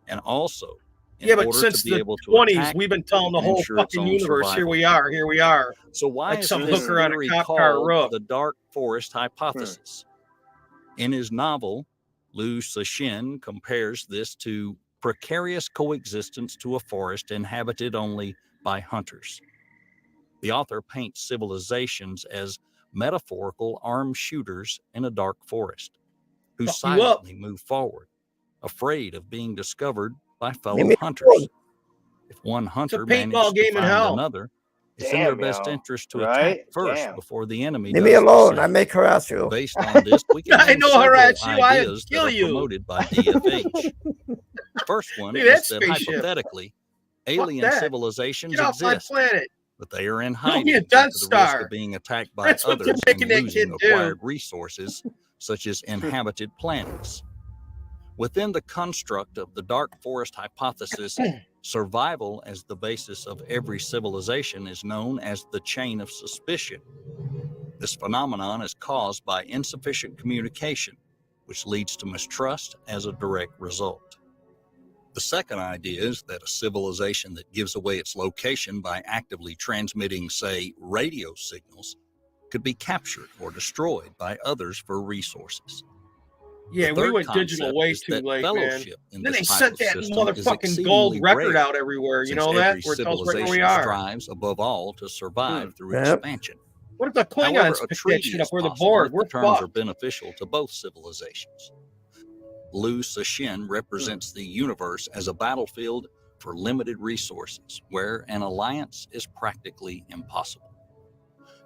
And also, in Yeah, but order since to be the able to 20s, attack we've been telling the and whole ensure its fucking own universe, here survival. we are, here we are. So why Like is some this hooker on a theory cop car called roof. the dark forest hypothesis? In his novel, Liu Cixin compares this to precarious coexistence to a forest inhabited only by hunters. The author paints civilizations as metaphorical armed shooters in a dark forest who Fuck you up. silently move forward, afraid of being discovered by Leave fellow me hunters. alone. If one hunter paintball manages to game in find hell. another, it's in their Damn, best yo. interest to Right? attack first Damn. before the enemy Leave does me the alone. I same. may harass you. Based on this, we can I name know several harass you, I'd ideas that kill are you. promoted by DFH. First one Look at is that that spaceship. hypothetically, alien that. civilizations Get off my exist, planet. but they are in It'll hiding be a due Death to the risk Star. of being attacked by That's what they're others making and that kid losing do. acquired resources, such as inhabited planets. Within the construct of the dark forest hypothesis, survival as the basis of every civilization is known as the chain of suspicion. This phenomenon is caused by insufficient communication, which leads to mistrust as a direct result. The second idea is that a civilization that gives away its location by actively transmitting, say, radio signals, could be captured or destroyed by others for resources. Yeah, The we third went digital concept way is too that late, man. fellowship in Then this they type sent of that system is motherfucking gold exceedingly record rare, out everywhere. You since know that? every Where it tells right where we civilization are. strives above all to survive through Yep. expansion. What if the However, Klingons a pick that treaty shit up? is We're the possible Borg. if We're the terms are fucked. beneficial to both civilizations. Lu Cixin represents the universe as a battlefield for limited resources, where an alliance is practically impossible.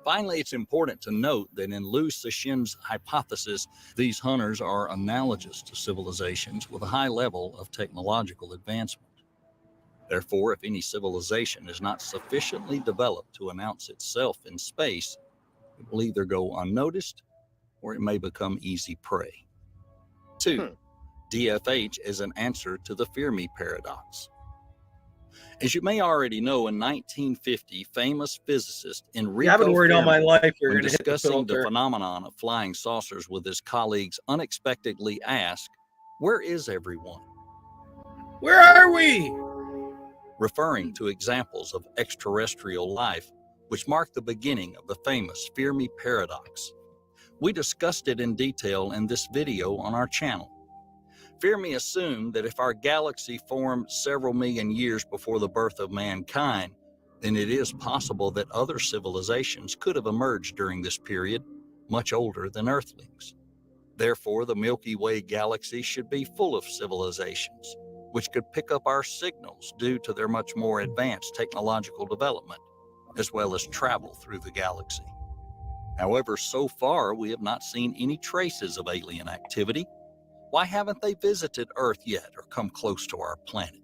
Finally, it's important to note that in Lu Cixin's hypothesis, these hunters are analogous to civilizations with a high level of technological advancement. Therefore, if any civilization is not sufficiently developed to announce itself in space, it will either go unnoticed or it may become easy prey. 2. DFH is an answer to the Fermi paradox. As you may already know, in 1950, famous physicist Enrico I've been worried all my Fermi, life you're when going to hit the discussing the filter. phenomenon of flying saucers with his colleagues, unexpectedly asked, "Where is everyone?" Where are we? Referring to examples of extraterrestrial life, which marked the beginning of the famous Fermi paradox. We discussed it in detail in this video on our channel. Fermi assumed that if our galaxy formed several million years before the birth of mankind, then it is possible that other civilizations could have emerged during this period, much older than Earthlings. Therefore, the Milky Way galaxy should be full of civilizations, which could pick up our signals due to their much more advanced technological development, as well as travel through the galaxy. However, so far, we have not seen any traces of alien activity. Why haven't they visited Earth yet or come close to our planet?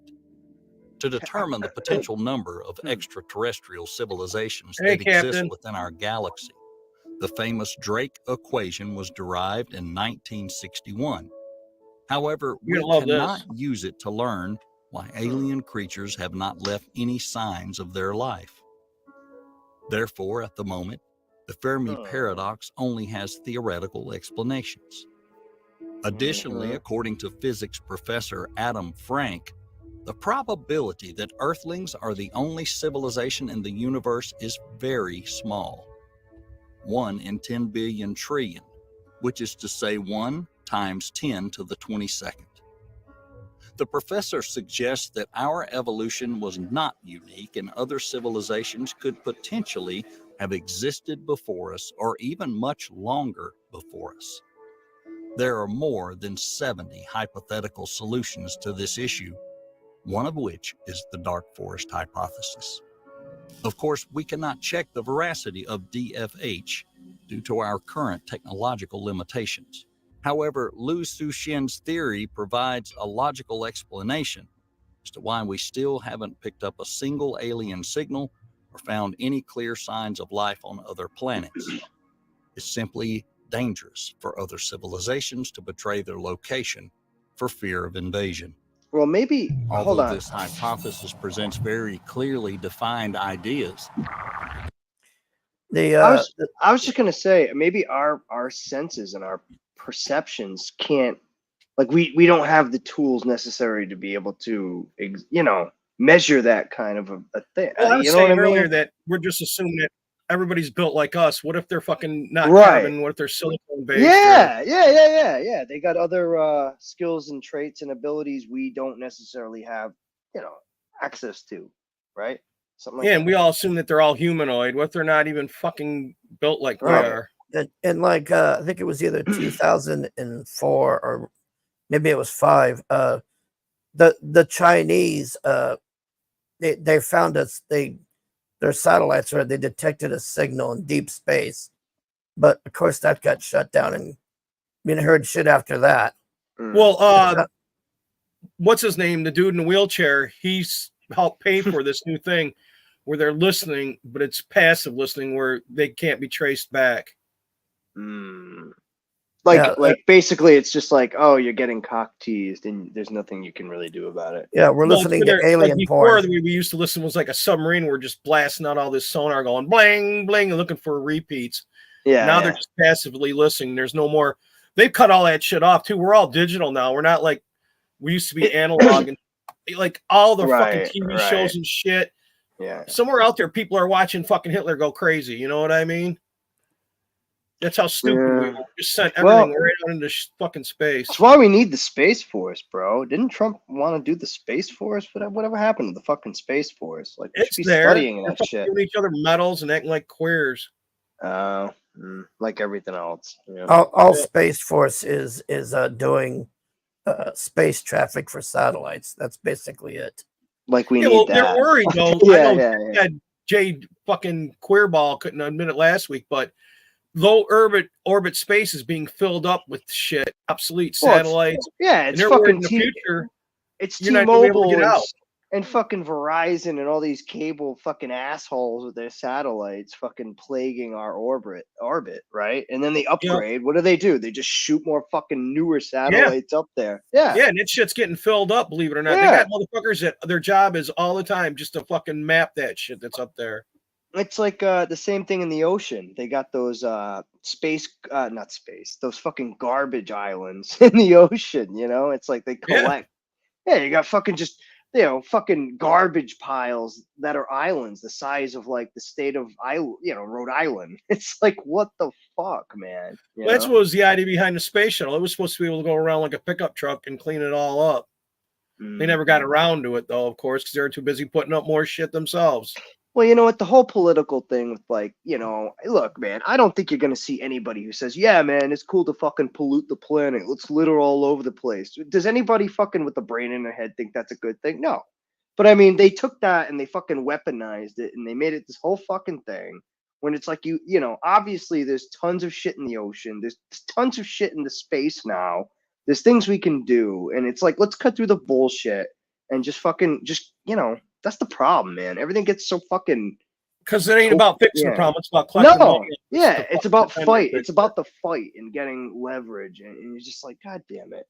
To determine the potential number of extraterrestrial civilizations Hey, that exist Captain. within our galaxy, the famous Drake equation was derived in 1961. However, we You're gonna love cannot this. use it to learn why alien creatures have not left any signs of their life. Therefore, at the moment, the Fermi paradox only has theoretical explanations. Additionally, according to physics professor Adam Frank, the probability that Earthlings are the only civilization in the universe is very small. 1 in 10 billion trillion, which is to say 1 times 10 to the 22nd. The professor suggests that our evolution was not unique and other civilizations could potentially have existed before us or even much longer before us. There are more than 70 hypothetical solutions to this issue, one of which is the dark forest hypothesis. Of course, we cannot check the veracity of DFH due to our current technological limitations. However, Lu Cixin's theory provides a logical explanation as to why we still haven't picked up a single alien signal or found any clear signs of life on other planets. It's simply dangerous for other civilizations to betray their location for fear of invasion. Well, maybe, hold Although on. this hypothesis presents very clearly defined ideas, The I was just gonna say, maybe our senses and our perceptions can't, like, we don't have the tools necessary to be able to, measure that kind of a thing. Well, I was You know what saying I mean? earlier that we're just assuming that everybody's built like us. What if they're fucking not Right. carbon? What if they're silicone based? Yeah. They got other skills and traits and abilities we don't necessarily have, access to, right? Something like Yeah, that. and we all assume that they're all humanoid. What if they're not even fucking built like we Right. are? and like I think it was either 2004 or maybe it was 5. The Chinese they found us. Their satellites they detected a signal in deep space, but of course that got shut down and we heard shit after that. Well, what's his name? The dude in the wheelchair. He's helped pay for this new thing. where they're listening, but it's passive listening where they can't be traced back. Like basically it's just like, oh, you're getting cock teased and there's nothing you can really do about it. Yeah, we're listening to alien before, porn. the way we used to listen was like a submarine. We're just blasting out all this sonar going bling, bling, and looking for repeats. Yeah. Now they're just passively listening. There's no more. They've cut all that shit off too. We're all digital now. We're not like we used to be analog and like all the fucking TV shows and shit. Yeah. Somewhere out there, people are watching fucking Hitler go crazy. You know what I mean? That's how stupid we were. Just sent everything right out into fucking space. That's why we need the Space Force, bro. Didn't Trump want to do the Space Force? Whatever happened to the fucking Space Force? Like, we should be studying that shit. Giving each other medals and acting like queers. Like everything else. Yeah. All Space Force is doing space traffic for satellites. That's basically it. Like we need that. They're worried though. I know Jade fucking Queerball couldn't admit it last week, but low orbit space is being filled up with shit, obsolete satellites. It's fucking in the future. It's you're not gonna be able to T-Mobile get out. and fucking Verizon and all these cable fucking assholes with their satellites fucking plaguing our orbit, right? And then they upgrade. What do? They just shoot more fucking newer satellites up there. Yeah, and that shit's getting filled up, believe it or not. They got motherfuckers that their job is all the time just to fucking map that shit that's up there. It's like the same thing in the ocean. They got those those fucking garbage islands in the ocean, you know? It's like they collect. Yeah, you got fucking just, fucking garbage piles that are islands the size of like the state of Rhode Island. It's like, what the fuck, man? Well, that's what was the idea behind the space shuttle. It was supposed to be able to go around like a pickup truck and clean it all up. They never got around to it though, of course, because they were too busy putting up more shit themselves. Well, you know what? The whole political thing with like, look, man, I don't think you're going to see anybody who says, yeah, man, it's cool to fucking pollute the planet. Let's litter all over the place. Does anybody fucking with a brain in their head think that's a good thing? No. But I mean, they took that and they fucking weaponized it and they made it this whole fucking thing when it's like, obviously there's tons of shit in the ocean. There's tons of shit in the space now. There's things we can do. And it's like, let's cut through the bullshit and just that's the problem, man. Everything gets so fucking because it ain't about fixing the problem. It's about collecting money. It's about fight. It's about the fight and getting leverage. And you're just like, God damn it.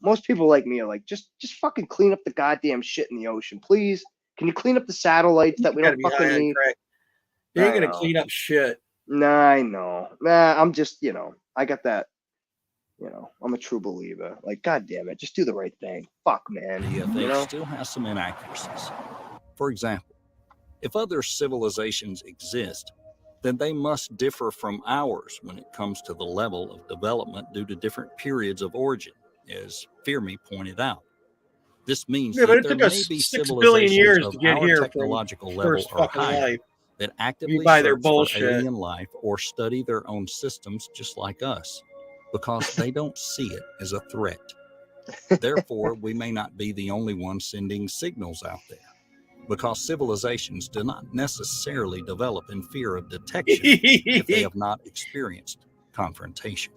Most people like me are like, just fucking clean up the goddamn shit in the ocean, please. Can you clean up the satellites that we don't fucking need? You ain't gonna clean up shit. Nah, I know. Nah, I'm just, I got that. I'm a true believer. Like, God damn it, just do the right thing. Fuck, man. They still has some inaccuracies. For example, if other civilizations exist, then they must differ from ours when it comes to the level of development due to different periods of origin, as Fermi pointed out. This means that there may be 6 billion years of to get our here technological level or higher that actively buy their search for bullshit. alien life or study their own systems just like us, because they don't see it as a threat. Therefore, we may not be the only ones sending signals out there, because civilizations do not necessarily develop in fear of detection if they have not experienced confrontation.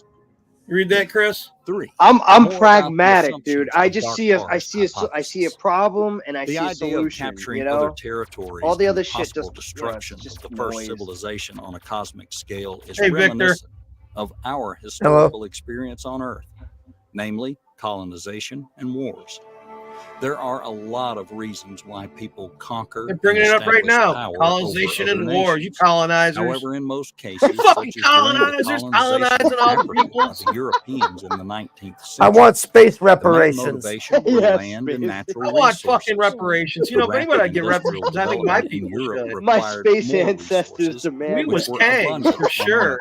You read that, Chris? 3. I'm pragmatic, dude. I just see I see a problem and I see a solution. The idea of capturing other territories, all the other shit, just destruction just of the first civilization on a cosmic scale is Victor. reminiscent of our historical experience on Earth, namely colonization and wars. There are a lot of reasons why people conquer. They're bringing it up right now. Colonization and war. You colonizers. However, in most cases, fucking colonizers colonizing all the people. The Europeans in the 19th century. I want space reparations. Land and natural I want fucking reparations. If anybody get reparations, I think my people should. My space ancestors demand. We was Kangs for sure.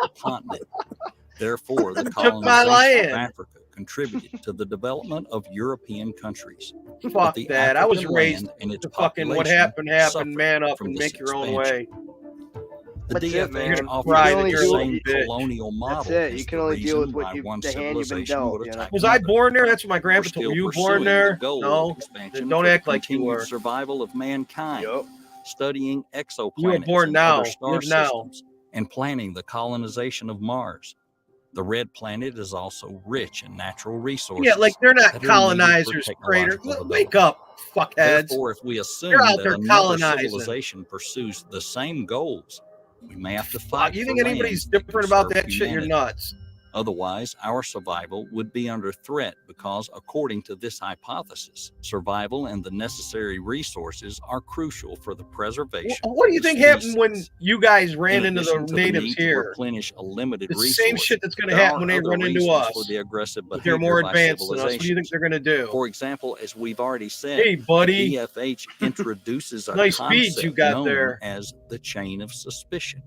Therefore, the took my land. Of Africa contributed to the development of European countries. Fuck that. I was raised to fucking what happened, man up and make your own way. The DFA offers the same colonial model. That's it. You can only deal with what the hand you've been dealt. Was I born there? That's what my grandpa told me. Were you born there? No. Then don't act like you were. Survival of mankind. Studying exoplanets. You were born now. Live now. And planning the colonization of Mars. The red planet is also rich in natural resources. Yeah, like they're not that are needed for colonizers, Prater. technological Wake development. up, fuckheads. Therefore, if we assume You're out that there another colonizing. civilization pursues the same goals, we may have to fight. You for think anybody's lands that different can about serve that shit? You're humanity. nuts. Otherwise, our survival would be under threat because, according to this hypothesis, survival and the necessary resources are crucial for the preservation. What do you of the think happened when species. you guys ran In into the addition to natives need to here? replenish a limited It's the resource, same shit that's going to there happen are when they other run into reasons us. for the aggressive If they're behavior more by advanced than us, what do you think civilizations. they're going to do? For example, as we've already said, Hey, buddy. EFH introduces a Nice concept beads you got known there. as the chain of suspicion.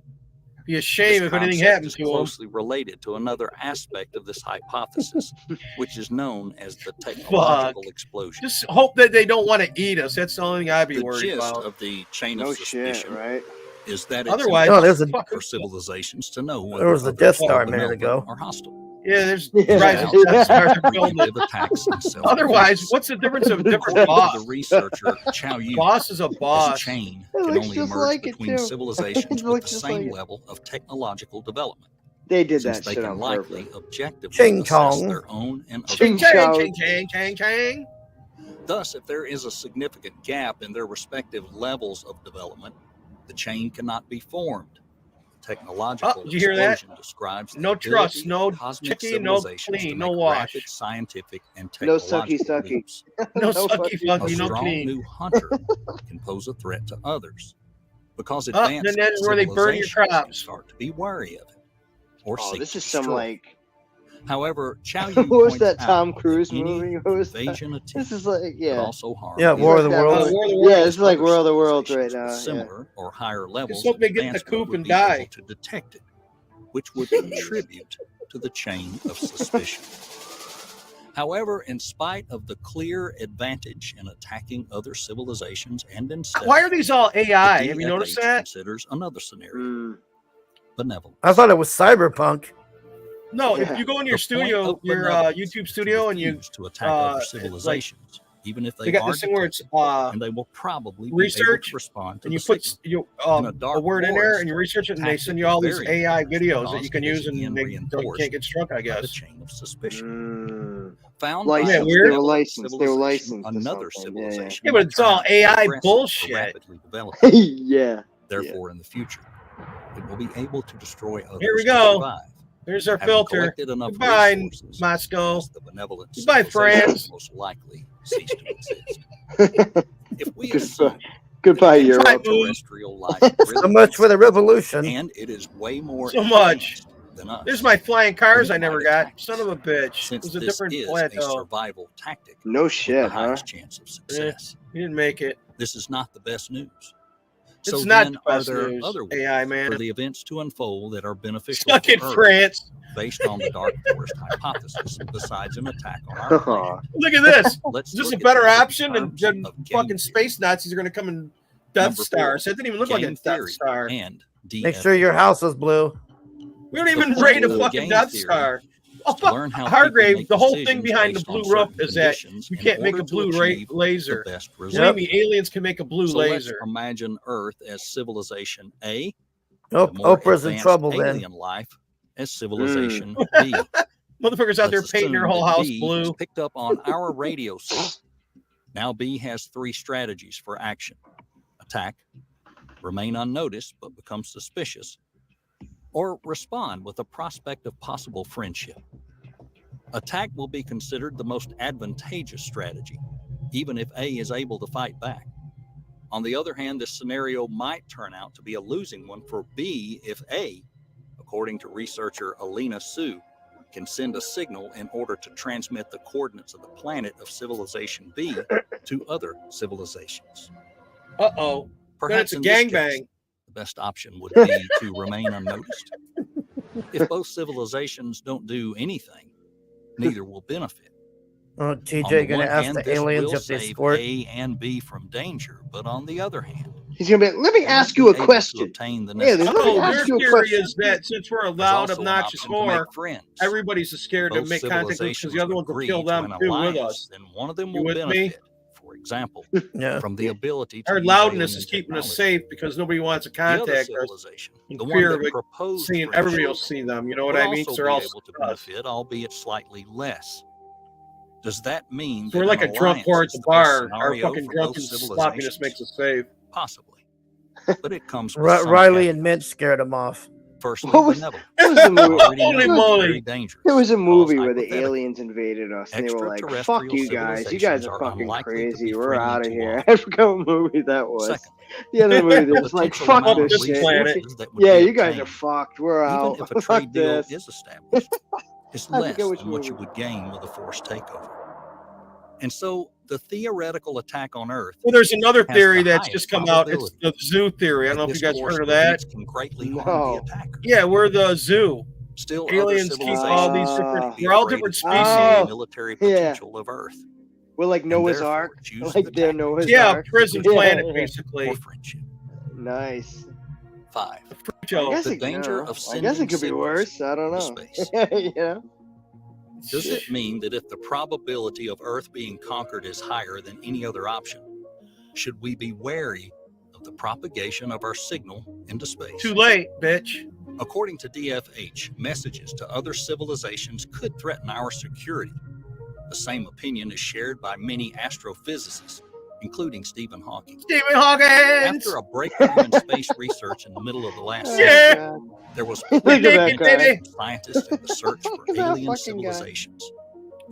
Be a shame This if anything concept happened is to them. closely related to another aspect of this hypothesis, which is known as the technological explosion. Just hope that they don't want to eat us. That's the only thing I'd be The worried gist about. of the chain No of shit, suspicion right? is that it's Otherwise, No, there's a- impossible for civilizations to know whether There was the others Death are Star a minute benevolent ago. or hostile. Yeah, there's Yeah. rising Yeah. Death Stars are building. Preemptive attacks and self-defense. Otherwise, what's the difference of a different According boss? to the researcher Chow Yu, Boss is a as a boss. chain It can looks only just emerge like it, between too. civilizations It with looks the just same like it. level of technological development, They did since that they shit can on likely purpose. objectively Ching assess chong. their own and other Ching, Ching chang, chong. ching, chang, chang, chang. Thus, if there is a significant gap in their respective levels of development, the chain cannot be formed. Technological did you hear that? explosion describes the No ability trust, of no cosmic chicky, no civilizations to clean, no make wash. rapid scientific and No technological sucky sucky. leaps. No No sucky fucking- A fucky, no strong clean. new hunter can pose a threat to others because Then advanced that's where they burn your civilizations can crops. start to be wary of it or Oh, seek this to is some destroy. like However, Chow Yu what was points that out Tom that Cruise any movie? What was that? invasion This attempt is like could yeah. also harm. Yeah, the War of the Like that Worlds. movie. War of the Worlds. Yeah, it's like Other War of the Worlds right civilizations now. with Yeah. similar or higher levels hope of they get in the advancement coop would and be die. able to detect it, which would contribute to the chain of suspicion. However, in spite of the clear advantage in attacking other civilizations and in stealth, Why are these all the AI? Have you noticed DFH that? considers another scenario, Mm. benevolence. I thought it was Cyberpunk. No, Yeah. if you go in The your point studio, of your benevolence YouTube is studio, and you refuse to attack other like, civilizations, even if they they got are this thing where it's detected, and they will probably be able research, to respond to and the you put signal. you In a dark a word in there, forest, and you research it, and they tactic send you is all these very AI dangerous videos that because you can it is use, and again they reinforced can't get struck. I by the guess. chain of suspicion. Mm. Found Licensed. by Yeah, weird. They were licensed. They were civilization, licensed to another something. Yeah, yeah. civilization. Yeah, but might it's turn all out to be AI aggressive or bullshit. rapidly developing. Yeah. Therefore, in the future, it will be able to destroy others Here we to go. survive. There's our Having filter. collected enough Goodbye, resources, Moscow. as the benevolent Goodbye, civilization France. will most likely cease to exist. If we Goodbye. assume Goodbye, that Europe. extraterrestrial life So really much for the exists, revolution. and it is way more So much. advanced than us. There's my flying cars Then I it never might got. attack us. Son of a bitch. It Since was a this different is a plateau. survival tactic No with shit, the huh? highest chance of success. You didn't make it. This is not the best news. It's So not then, the are best there news, other ways AI man. for the events to unfold that are beneficial Stuck for in Earth France. based on the dark forest hypothesis besides an attack on our planet? Look at this. Let's Is this look a at better this in option than terms of game fucking theory. space Nazis are going to come and Death Number Stars? 4, That didn't even look like a game Death theory Star. and Make sure your house is blue. We don't even The rate a point of fucking game Death theory Star. Oh, to fuck. learn how people Hargrave, make the whole thing decisions behind the based on blue roof certain is that conditions you in can't make a order to blue achieve laser. the best Believe result. me, aliens can make a blue So laser. let's imagine Earth as civilization A, Oh, the more Oprah's in advanced trouble then. alien life as civilization B. Motherfuckers out there Let's painting their assume whole that house B blue. has picked up on our radio signal. Now B has 3 strategies for action: attack, remain unnoticed but become suspicious, or respond with a prospect of possible friendship. Attack will be considered the most advantageous strategy, even if A is able to fight back. On the other hand, this scenario might turn out to be a losing one for B if A, according to researcher Alina Su, can send a signal in order to transmit the coordinates of the planet of civilization B to other civilizations. Uh-oh. Then Perhaps it's a in this case, gangbang. the best option would be to remain unnoticed. If both civilizations don't do anything, neither will benefit. Oh, On TJ the gonna one ask hand, the this aliens will if they save squirt. A and B from danger, but on the other hand, He's gonna be like, let me they ask won't you a be able to question. obtain the Yeah, let me necessary ask Oh, you your a theory question. is that since we're a There's loud, also an obnoxious option to make whore, friends. everybody's scared to Both make contact with us because civilizations the other would ones will agree kill to them an too with alliance, us. then one of them You will with me? benefit. For example, Yeah. from the ability to Our use loudness alien is keeping us technology. safe because nobody wants to The other contact us civilization, in the one fear that of it proposed seeing everybody will friendship, see them. You know what would I mean? 'Cause also they're be all able to us. benefit, albeit slightly less. Does that mean So that we're like an a drunk alliance whore at is the the best bar. Our scenario fucking for drunken both sloppiness civilizations? makes us safe. Possibly, but it comes with some Riley and caveats. Mint scared him off. Firstly, What was benevolence. what was the movie? Already Holy known is moly. very dangerous. There was a Cause movie where the hypothetical. aliens invaded us, and they were like, "Fuck Extraterrestrial you guys! You guys civilizations are are fucking unlikely to crazy. be We're friendly out of too here." often. I forgot what movie that was. Secondly, The other movie the that was like, potential "Fuck amount Fuck of this this shit." planet. resources that would Yeah, be you guys are obtained, fucked. We're even out. if a Fuck trade deal this. is established, is I less forget which than what you movie. would gain with a forced takeover. And so the theoretical attack on Earth Well, there's another has theory the that's highest just come out. It's probability the zoo theory. I don't that know if this you guys course heard of for that. peace can greatly harm the No. attacker. Yeah, we're the zoo. Still, other Aliens keep all these civilizations different. may be We're all afraid different of the vast species. Oh, military yeah. potential of Earth, We're like and Noah's therefore Ark. choose Like the they're tactic Noah's Yeah, Ark. prison Yeah, planet yeah. or basically. friendship. Nice. 5. I Joe. guess The it, danger no, of I guess sending it could be signals worse. I don't into know. space. You know? Does it mean that if the probability of Earth being conquered is higher than any other option, should we be wary of the propagation of our signal into space? Too late, bitch. According to DFH, messages to other civilizations could threaten our security. The same opinion is shared by many astrophysicists, including Stephen Hawking. Stephen Hawkins. After a breakthrough in space research in the middle of the last Oh, Yeah. century, God. there was Look at that Naked, guy. baby. scientists in the search for That alien fucking guy. civilizations.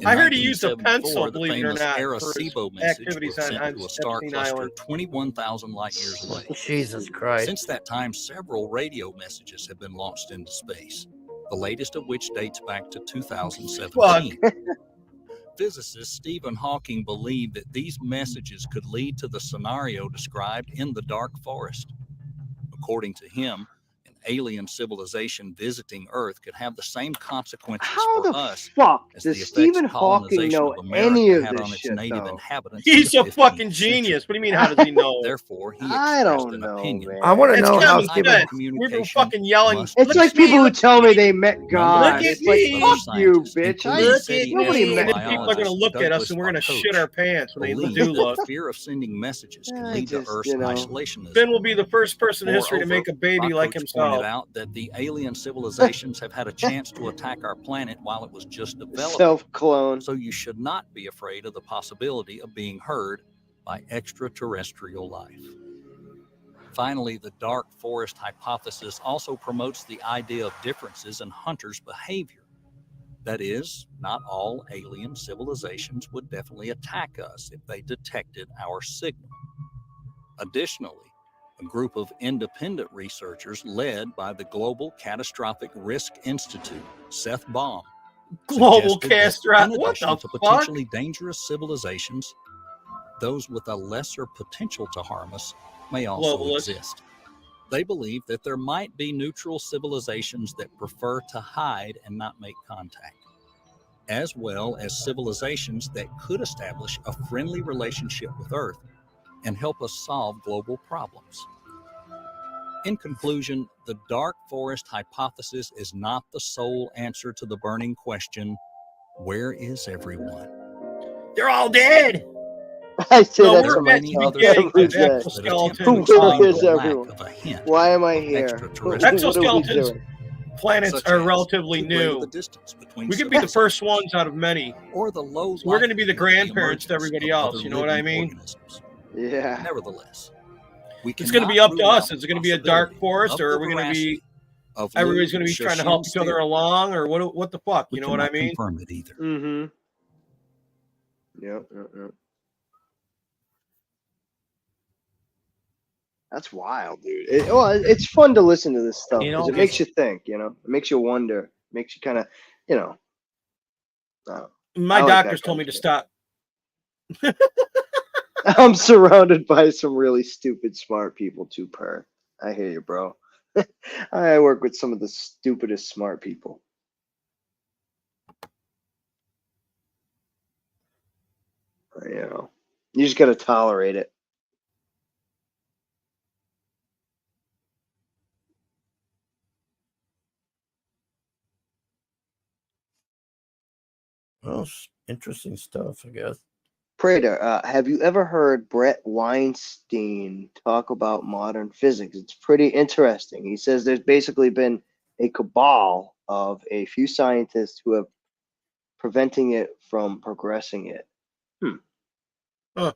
In I heard he used a 1974, pencil, the believe it or famous not, for his Arecibo message activities was on sent to a star Epstein cluster Island. 21,000 light years away. Jesus Christ. Since that time, several radio messages have been launched into space, the latest of which dates back to 2017. Physicist Stephen Hawking believed that these messages could lead to the scenario described in The Dark Forest. According to him, an alien civilization visiting Earth could have the same consequences How for the us fuck as does the effects Stephen Hawking colonization know of any America of had this on its shit, native though? inhabitants. in He's the a fucking 15th genius. century. What do you mean? How does he know? Therefore, he I expressed don't an know, opinion. man. I want to It's know how common Stephen. sense. We were Communication fucking yelling. must It's Look like at me, people who look tell me they met Look God. at It's like, me. fuck you, Scientists, bitch. including Look SETI at nobody me. met And then people are going to astrobiologist look at us Douglas and we're going to Barkoch shit our pants when they believe do that look. the fear of sending messages can lead to just, Earth's you know. isolationism. Ben will be the first person in history to Moreover, make a baby like Barkoch himself. pointed out that the alien civilizations have had a chance to attack our planet while it was just developing. Self-clone. So you should not be afraid of the possibility of being heard by extraterrestrial life. Finally, the dark forest hypothesis also promotes the idea of differences in hunters' behavior. That is, not all alien civilizations would definitely attack us if they detected our signal. Additionally, a group of independent researchers led by the Global Catastrophic Risk Institute, Seth Baum, Global suggested that Castro. in What addition the to fuck? potentially dangerous civilizations, those with a lesser potential to harm us may also Globalists. exist. They believe that there might be neutral civilizations that prefer to hide and not make contact, as well as civilizations that could establish a friendly relationship with Earth and help us solve global problems. In conclusion, the dark forest hypothesis is not the sole answer to the burning question, where is everyone? They're all dead. I say No, that we're to meant to be myself getting every an day. exoskeleton. That attempt to Where explain is the lack everyone? of a hint Why am I here? Extraterrestrial What are we Exoskeletons. doing? Planets such are as relatively too great of a new. distance between We could be the first civilizations, ones out of many. or the low So we're going to be the likelihood of grandparents to emergence everybody of else. other You know what I living mean? organisms. Yeah. Nevertheless, we It's going to be cannot up to rule us. out Is the it going to be a dark possibility forest, of or the are we going to be? veracity of Everybody's Lou going to be trying to help Shoshin's each other theory. along, or what the fuck? We You know what I cannot mean? confirm it either. Mm-hmm. Yep. That's wild, dude. It's fun to listen to this stuff You because know, it makes you think. You know, it makes you wonder. Makes you kind of, you know. My I like that doctors told kind me of to stuff. stop. I'm surrounded by some really stupid, smart people too. I hear you, bro. I work with some of the stupidest smart people. You know, you just got to tolerate it. well, interesting stuff, I guess. Crater, have you ever heard Brett Weinstein talk about modern physics? It's pretty interesting. He says there's basically been a cabal of a few scientists who have preventing it from progressing it. Huh.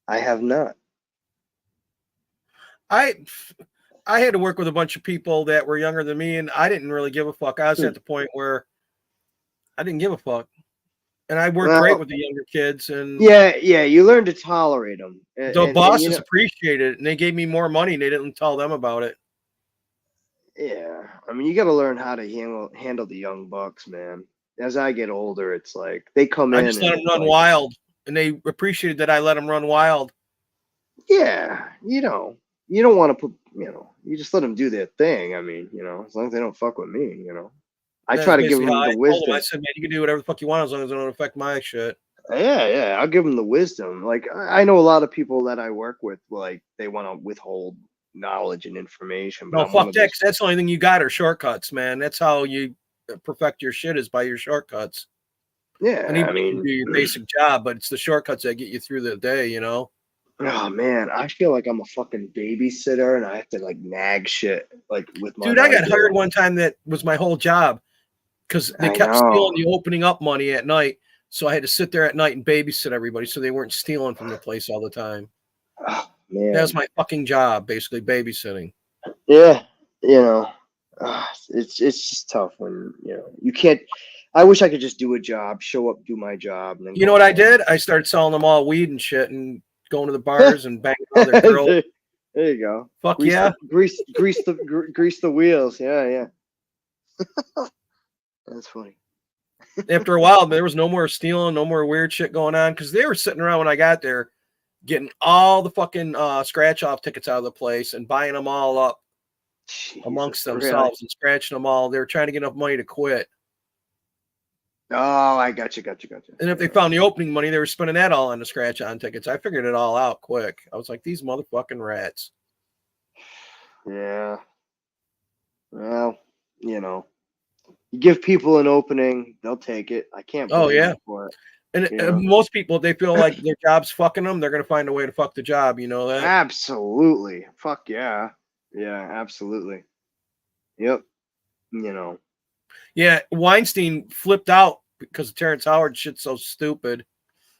I have not. I had to work with a bunch of people that were younger than me, and I didn't really give a fuck. I was at the point where I didn't give a fuck, and I worked great with the younger kids. And yeah, you learn to tolerate them. The bosses appreciated it, and they gave me more money, and they didn't tell them about it. Yeah, I mean, you got to learn how to handle the young bucks, man. As I get older, it's like they come in. I just let them run wild, and they appreciated that I let them run wild. Yeah, you don't want to put, you just let them do their thing. I mean, as long as they don't fuck with me, I try to give them the wisdom. I said, man, you can do whatever the fuck you want as long as it don't affect my shit. Yeah, I'll give them the wisdom. Like, I know a lot of people that I work with, like, they want to withhold knowledge and information. No, fuck that. That's the only thing you got are shortcuts, man. That's how you perfect your shit, is by your shortcuts. Yeah, Anybody can do your basic job, but it's the shortcuts that get you through the day, Oh man, I feel like I'm a fucking babysitter and I have to like nag shit like with my. Dude, I got hired one time. That was my whole job because they kept stealing the opening up money at night. So I had to sit there at night and babysit everybody so they weren't stealing from the place all the time. Oh, man. That was my fucking job, basically babysitting. Yeah, it's just tough when you can't. I wish I could just do a job, show up, do my job. And then you know what I did? I started selling them all weed and shit and going to the bars and banging other girls. There you go. Fuck yeah. Grease the wheels. Yeah. That's funny. After a while, there was no more stealing, no more weird shit going on because they were sitting around when I got there getting all the fucking scratch off tickets out of the place and buying them all up amongst themselves and scratching them all. They were trying to get enough money to quit. Oh, I got you. And if they found the opening money, they were spending that all on the scratch on tickets. I figured it all out quick. I was like, these motherfucking rats. Yeah. Well, you give people an opening, they'll take it. I can't blame them for it. And most people, they feel like their job's fucking them, they're going to find a way to fuck the job. You know that? Absolutely. Fuck yeah. Yeah, absolutely. Yep. Yeah, Weinstein flipped out because Terrence Howard shit's so stupid.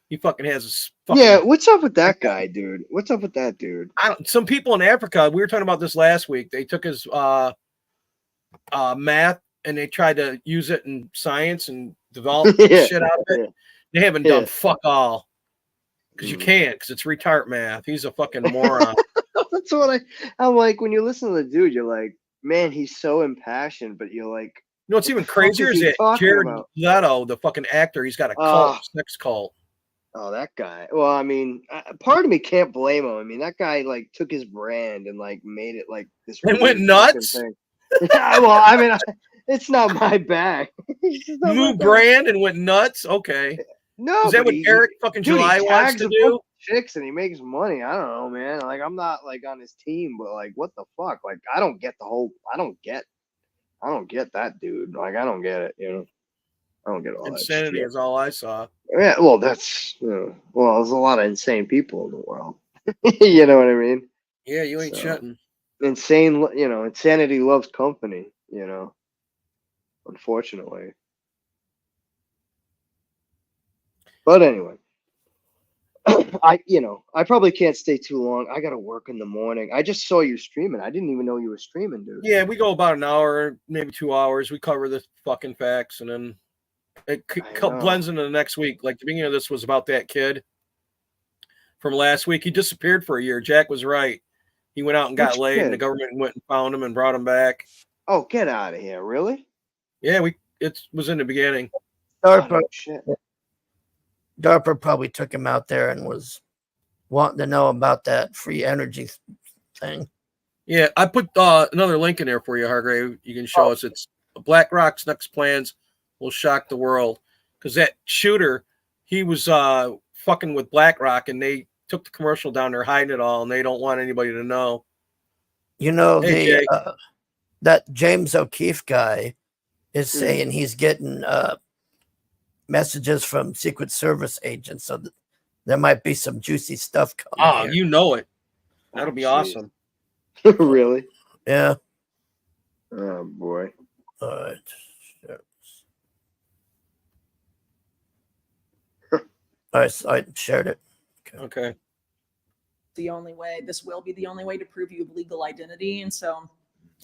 He fucking has a fucking... Yeah, what's up with that guy, dude? What's up with that dude? Some people in Africa, we were talking about this last week. They took his math and they tried to use it in science and develop shit out of it. They haven't done fuck all. Because you can't, because it's retard math. He's a fucking moron. That's what I'm like, when you listen to the dude, you're like, man, he's so impassioned, but you're like, you know what's even crazier is that Jared Leto, the fucking actor, he's got a cult, sex cult. Oh, that guy. Well, I mean, part of me can't blame him. I mean, that guy like took his brand and like made it like this. And went nuts. Thing. Well, I mean, it's not my bag. New brand and went nuts. Okay. No, is that what Eric fucking July wants to do? Chicks and he makes money. I don't know, man. Like, I'm not like on his team, but like, what the fuck? Like, I don't get that dude. Like, I don't get it. I don't get all insanity that. Is all I saw. Yeah, well, that's well, there's a lot of insane people in the world. You know what I mean? Yeah, you ain't shutting. Insane, insanity loves company. Unfortunately. But anyway, I probably can't stay too long. I gotta work in the morning. I just saw you streaming. I didn't even know you were streaming, dude. Yeah, we go about an hour, maybe 2 hours. We cover the fucking facts, and then it blends into the next week. Like the beginning of this was about that kid from last week. He disappeared for a year. Jack was right. He went out and got laid, and the government went and found him and brought him back. Oh, get out of here! Really? Yeah, it was in the beginning. DARPA probably took him out there and was wanting to know about that free energy thing. Yeah, I put another link in there for you, Hargrave. You can show us. It's BlackRock's next plans will shock the world. Because that shooter, he was fucking with BlackRock, and they took the commercial down there, hiding it all, and they don't want anybody to know. That James O'Keefe guy is saying he's getting messages from Secret Service agents. So there might be some juicy stuff coming. Oh, here. you know it. That'll be awesome. Really? Yeah. Oh boy. All right. All right, so I shared it. Okay. The only way, this will be the only way to prove you have legal identity. And so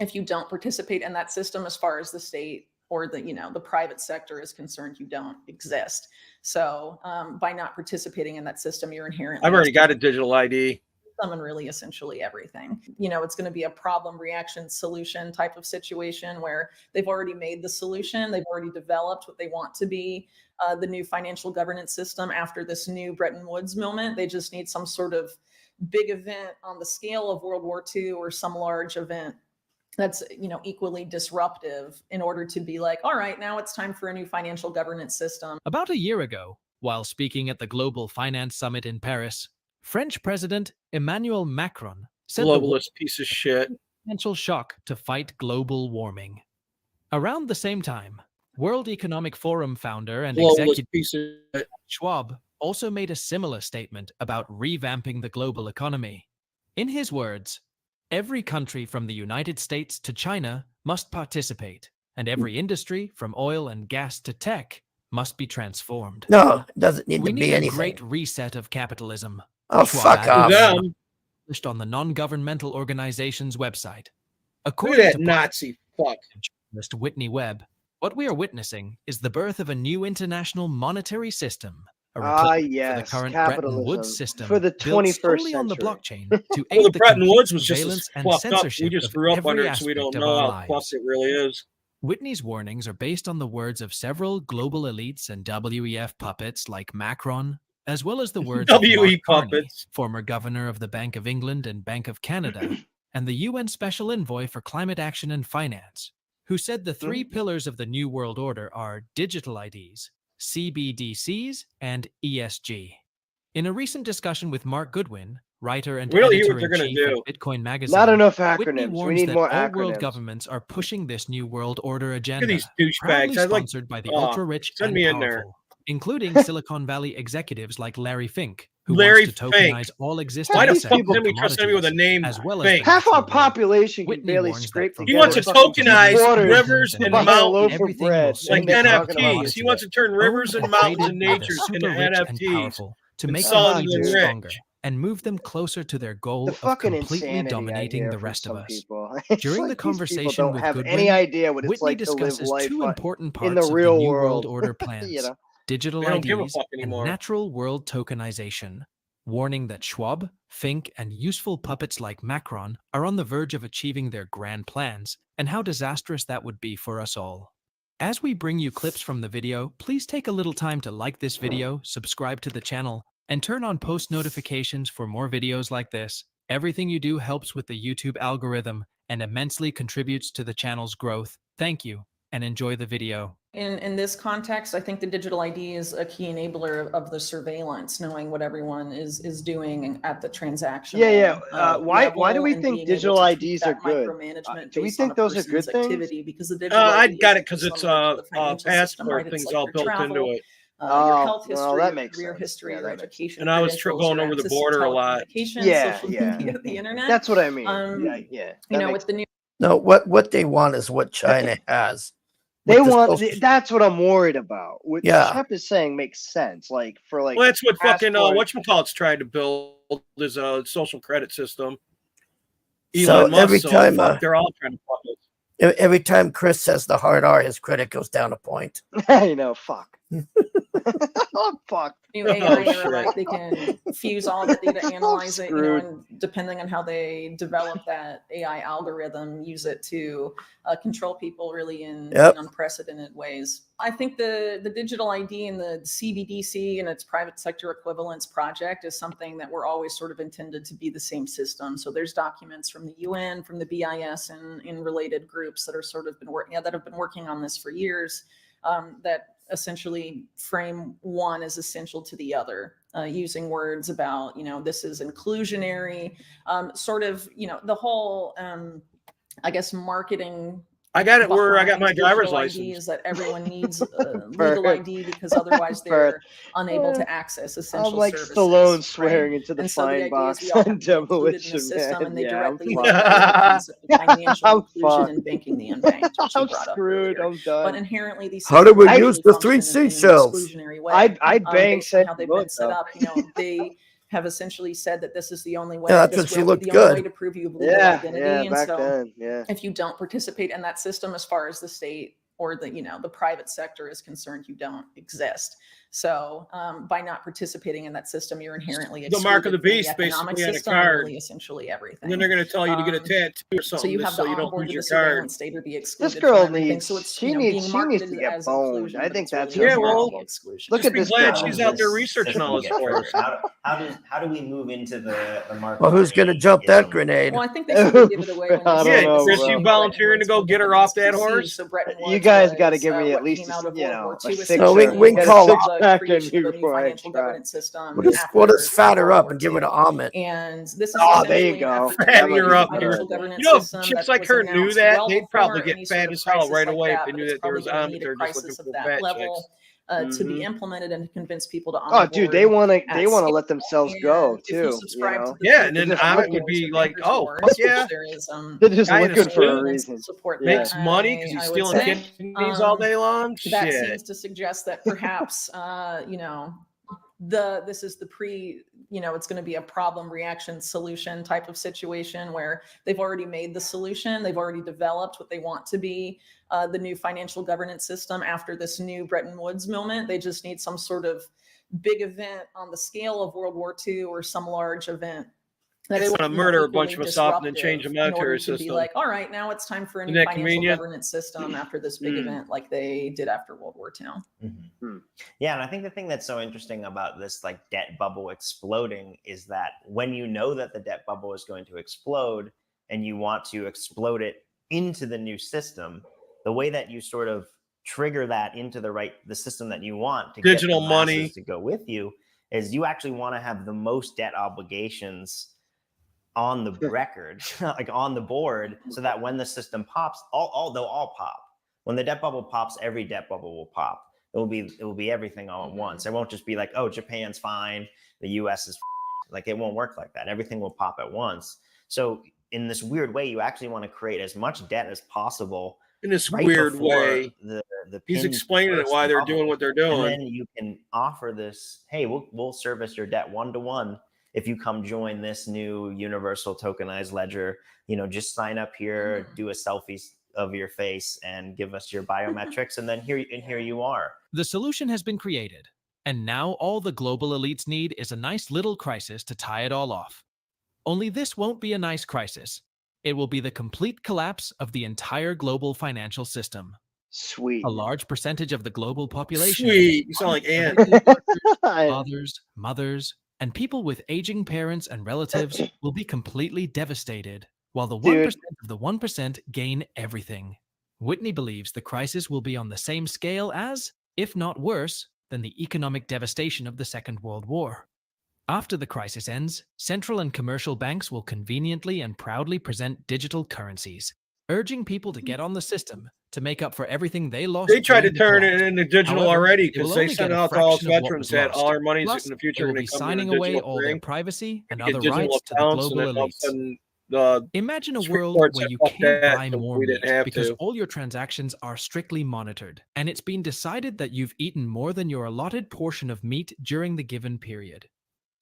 if you don't participate in that system, as far as the state or the, the private sector is concerned, you don't exist. So by not participating in that system, you're inherently— I've already got a digital ID. And really essentially everything. It's going to be a problem, reaction, solution type of situation where they've already made the solution. They've already developed what they want to be the new financial governance system after this new Bretton Woods moment. They just need some sort of big event on the scale of World War II or some large event that's, equally disruptive in order to be like, all right, now it's time for a new financial governance system. About a year ago, while speaking at the Global Finance Summit in Paris, French President Emmanuel Macron said Globalist piece of shit. Financial shock to fight global warming. Around the same time, World Economic Forum founder and executive piece of shit. Schwab also made a similar statement about revamping the global economy. In his words, every country from the United States to China must participate, and every industry from oil and gas to tech must be transformed. No, it doesn't need We to need be a anything. great reset of capitalism. Oh, Schwab fuck added, off. Them. published on the non-governmental organization's website. Look According at to that Nazi fuck. journalist Whitney Webb, what we are witnessing is the birth of a new international monetary system, a replacement Yes, for the current Bretton capitalism Woods system for the built 21st solely on the century. blockchain to Well, aid the the Bretton complete Woods was just as surveillance and fucked up. We censorship just of grew up under every it, so we aspect don't of know our how lives. fucked it really is. Whitney's warnings are based on the words of several global elites and WEF puppets like Macron, as well as the words of Mark WE Carney, puppets. former governor of the Bank of England and Bank of Canada, and the UN Special Envoy for Climate Action and Finance, who said the three pillars of the New World Order are digital IDs, CBDCs, and ESG. In a recent discussion with Mark Goodwin, writer and We don't hear what they're editor-in-chief gonna of Bitcoin Magazine, Not enough Whitney acronyms. We warns need that more all world acronyms. governments are pushing this New World Order Look agenda, at these douchebags. proudly I'd like sponsored by the aw, ultra-rich send and me in powerful, there. including Silicon Valley executives like Larry Fink, who Larry wants to Fink. tokenize all existing Why the these fuck assets people- doesn't and we trust somebody with a commodities, name? as well as Fink. the Half our natural world. population can Whitney barely warns that scrape from He together wants to forest fucking tokenize waters rivers to and buy a mountains loaf of Everything will bread. soon like And they're become talking about NFTs. it. He wants to turn rivers owned and and mountains traded and by the natures into super-rich and NFTs. powerful to and make sell them it to even the stronger rich. and move them closer to their goal The of fucking completely insanity I dominating hear the from rest of some us. people. It's During like the these people conversation don't with have Goodwin, any idea what it's Whitney like to live discusses life two important in parts the of the real New world. World Order plans, You know? digital They don't give a IDs fuck and anymore. natural world tokenization, warning that Schwab, Fink, and useful puppets like Macron are on the verge of achieving their grand plans and how disastrous that would be for us all. As we bring you clips from the video, please take a little time to like this video, subscribe to the channel, and turn on post notifications for more videos like this. Everything you do helps with the YouTube algorithm and immensely contributes to the channel's growth. Thank you, and enjoy the video. In this context, I think the digital ID is a key enabler of the surveillance, knowing what everyone is doing at the transaction. Yeah. Why do we think digital IDs are good? Do we think those are good things? Because the digital I ID got is it because just it's similar to the financial system, passport right? It's things like all your built travel, into it. your Oh, health well, history, that your makes career sense. history, Yeah, your that makes education, And I was credentials, going your over the access to border a lot. telecommunications, Yeah, social yeah. media, the internet. That's what I mean. Yeah. Yeah. You that know, makes with the new No, what they want is what China has. They With the want. social- That's what I'm worried about. What Yeah. Shep is saying makes sense. Like for like. Well, that's what fucking passport- whatchamacallit's trying to build is a social credit system. So Elon Musk, every time, they're all trying to fuck us. every time Chris says the hard R, his credit goes down a point. I know. Fuck. Oh fuck. new AI Oh, era, right? shit. They can fuse all the data, analyze it, you know, screwed. and depending on how they develop that AI algorithm, use it to control people really in unprecedented ways. I think the digital ID and the CBDC and its private sector equivalence project is something that we're always sort of intended to be the same system. So there's documents from the UN, from the BIS, and in related groups that are sort of been working that have been working on this for years. That essentially frame one as essential to the other, using words about, you know, this is inclusionary, sort of, you know, the whole, I guess, marketing I got it where I got my behind driver's digital ID license. is that everyone needs legal ID because otherwise they're unable to access essential I'm like services. Stallone swearing into the And so the fine idea box is we all have on to be included in the Demolition system, Man. and they Yeah, directly I'm link fucked. to the concept of financial I'm inclusion fucked. and banking the unbanked, which you I'm brought up screwed. earlier. I'm done. But inherently, these How do systems we actually use the function 3 in an seashells? exclusionary way. I'd bang Based on how Sandra they've Bullock, been set though. up. They have essentially said that this is the only way. Yeah, that's when this she will be looked the only way good. to prove you have legal Yeah, identity. yeah, And back so then, yeah. if you don't participate in that system, as far as the state or the the private sector is concerned, you don't exist. So by not participating in that system, you're inherently The mark of the excluded beast, from the economic basically, on a system and card. really essentially everything. And then they're going to tell you to get a tattoo or So something you just have so the you don't onboard lose to your the card. surveillance state or be excluded This from girl everything. needs. So it's She being needs marketed to get as boned. inclusion, I but think it's that's really her Yeah, well, problem. exclusion. Look Just at be this glad girl. she's out there researching all this for us. How do we move into the market? Well, who's going to jump that grenade? Well, I think they sort of give it away when I they don't say know, this is Chris, bro. you Bretton volunteering to go Woods get her movement off that against DC. horse? So Bretton You Woods guys got to was, give me what at least came out of you World know War a II, six. No, we essentially, can was call the back creation in of a new before I financial try. governance system What does fatter up and give it an omelet? And this is Oh, there you essentially an go. effort to That Fatten might her be up, good. financial dude. governance You know, if system chicks that like was her knew announced that, well they'd probably before get any fat sort of as hell crisis right like away if that, they but knew it's that there was probably gonna on need there a just crisis looking of for that fat level chicks. to be implemented and to convince people to Oh, dude, they want to. They want to scale. let themselves go And if you too. You subscribe know. to the Yeah, theory and then They're just of Amit looking. would Wars be or like, Neighbors "Oh, Wars, fuck which yeah!" there is They're just Guy in a looking for a suit reason. support Yeah. makes money because he's I would stealing say. kidneys all day long. That Shit. seems to suggest that perhaps this is the it's going to be a problem reaction solution type of situation where they've already made the solution, they've already developed what they want to be the new financial governance system after this new Bretton Woods moment. They just need some sort of big event on the scale of World War II or some large event. They want to murder a bunch of us off and then change the in order monetary to be system. like, all right, now it's time for a Isn't new that financial convenient? governance system after this big event like they did after World War II. Yeah, and I think the thing that's so interesting about this like debt bubble exploding is that when you know that the debt bubble is going to explode and you want to explode it into the new system, the way that you sort of trigger that into the system that you want to Digital get the masses money to go with you is you actually want to have the most debt obligations on the record, like on the board, so that when the system pops, they'll all pop. When the debt bubble pops, every debt bubble will pop. It will be everything all at once. It won't just be like, oh, Japan's fine, the US is like, it won't work like that. Everything will pop at once. So in this weird way, you actually want to create as much debt as possible. In this right weird before way, the he's pin explaining it bursts why the they're bubble. doing what they're And doing. then you can offer this, hey, we'll service your debt 1-to-1 if you come join this new universal tokenized ledger. Just sign up here, do a selfie of your face and give us your biometrics, and then here you are. The solution has been created, and now all the global elites need is a nice little crisis to tie it all off. Only this won't be a nice crisis. It will be the complete collapse of the entire global financial system. Sweet. A large percentage of the global population, Sweet. You sound like Ant. fathers, mothers, and people with aging parents and relatives will be completely devastated, while the 1% of the 1% gain everything. Whitney believes the crisis will be on the same scale as, if not worse, than the economic devastation of the Second World War. After the crisis ends, central and commercial banks will conveniently and proudly present digital currencies, urging people to get on the system to make up for everything they lost. They tried to during the turn it collapse. into digital However, already they will because they only sent get a out to all fraction of what veterans was that lost. all our money's Plus, in the they future will going be to come in signing a away digital all their thing. privacy and Get other digital rights to the accounts, and global then all of a elites. sudden the Imagine a Supreme world Court where said, you "Fuck can't that," buy so more we meat didn't have because to. all your transactions are strictly monitored, and it's been decided that you've eaten more than your allotted portion of meat during the given period.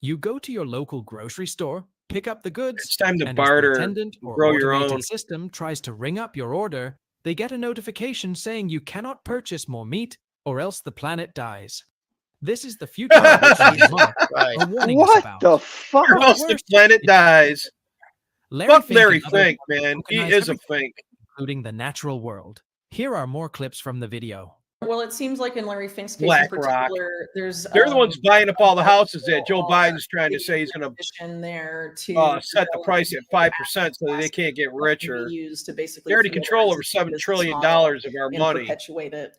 You go to your local grocery store, pick up the goods, It's time to and barter, as the attendant or grow your automated own. system tries to ring up your order, they get a notification saying you cannot purchase more meat or else the planet dies. This is the future of which these marks are warning us What about. the fuck? Or else the planet dies. Fuck Fink Larry and others Fink, man. He tokenize is a everything, Fink. including the natural world. Here are more clips from the video. Well, it seems like in Larry Fink's case in BlackRock. particular, there's They're the ones buying up all the houses that Joe Biden's trying to say he's going in there to to set the price at 5% so that they can't get richer. used to basically They already fuel control their over $7 business trillion model of our and money. perpetuate it.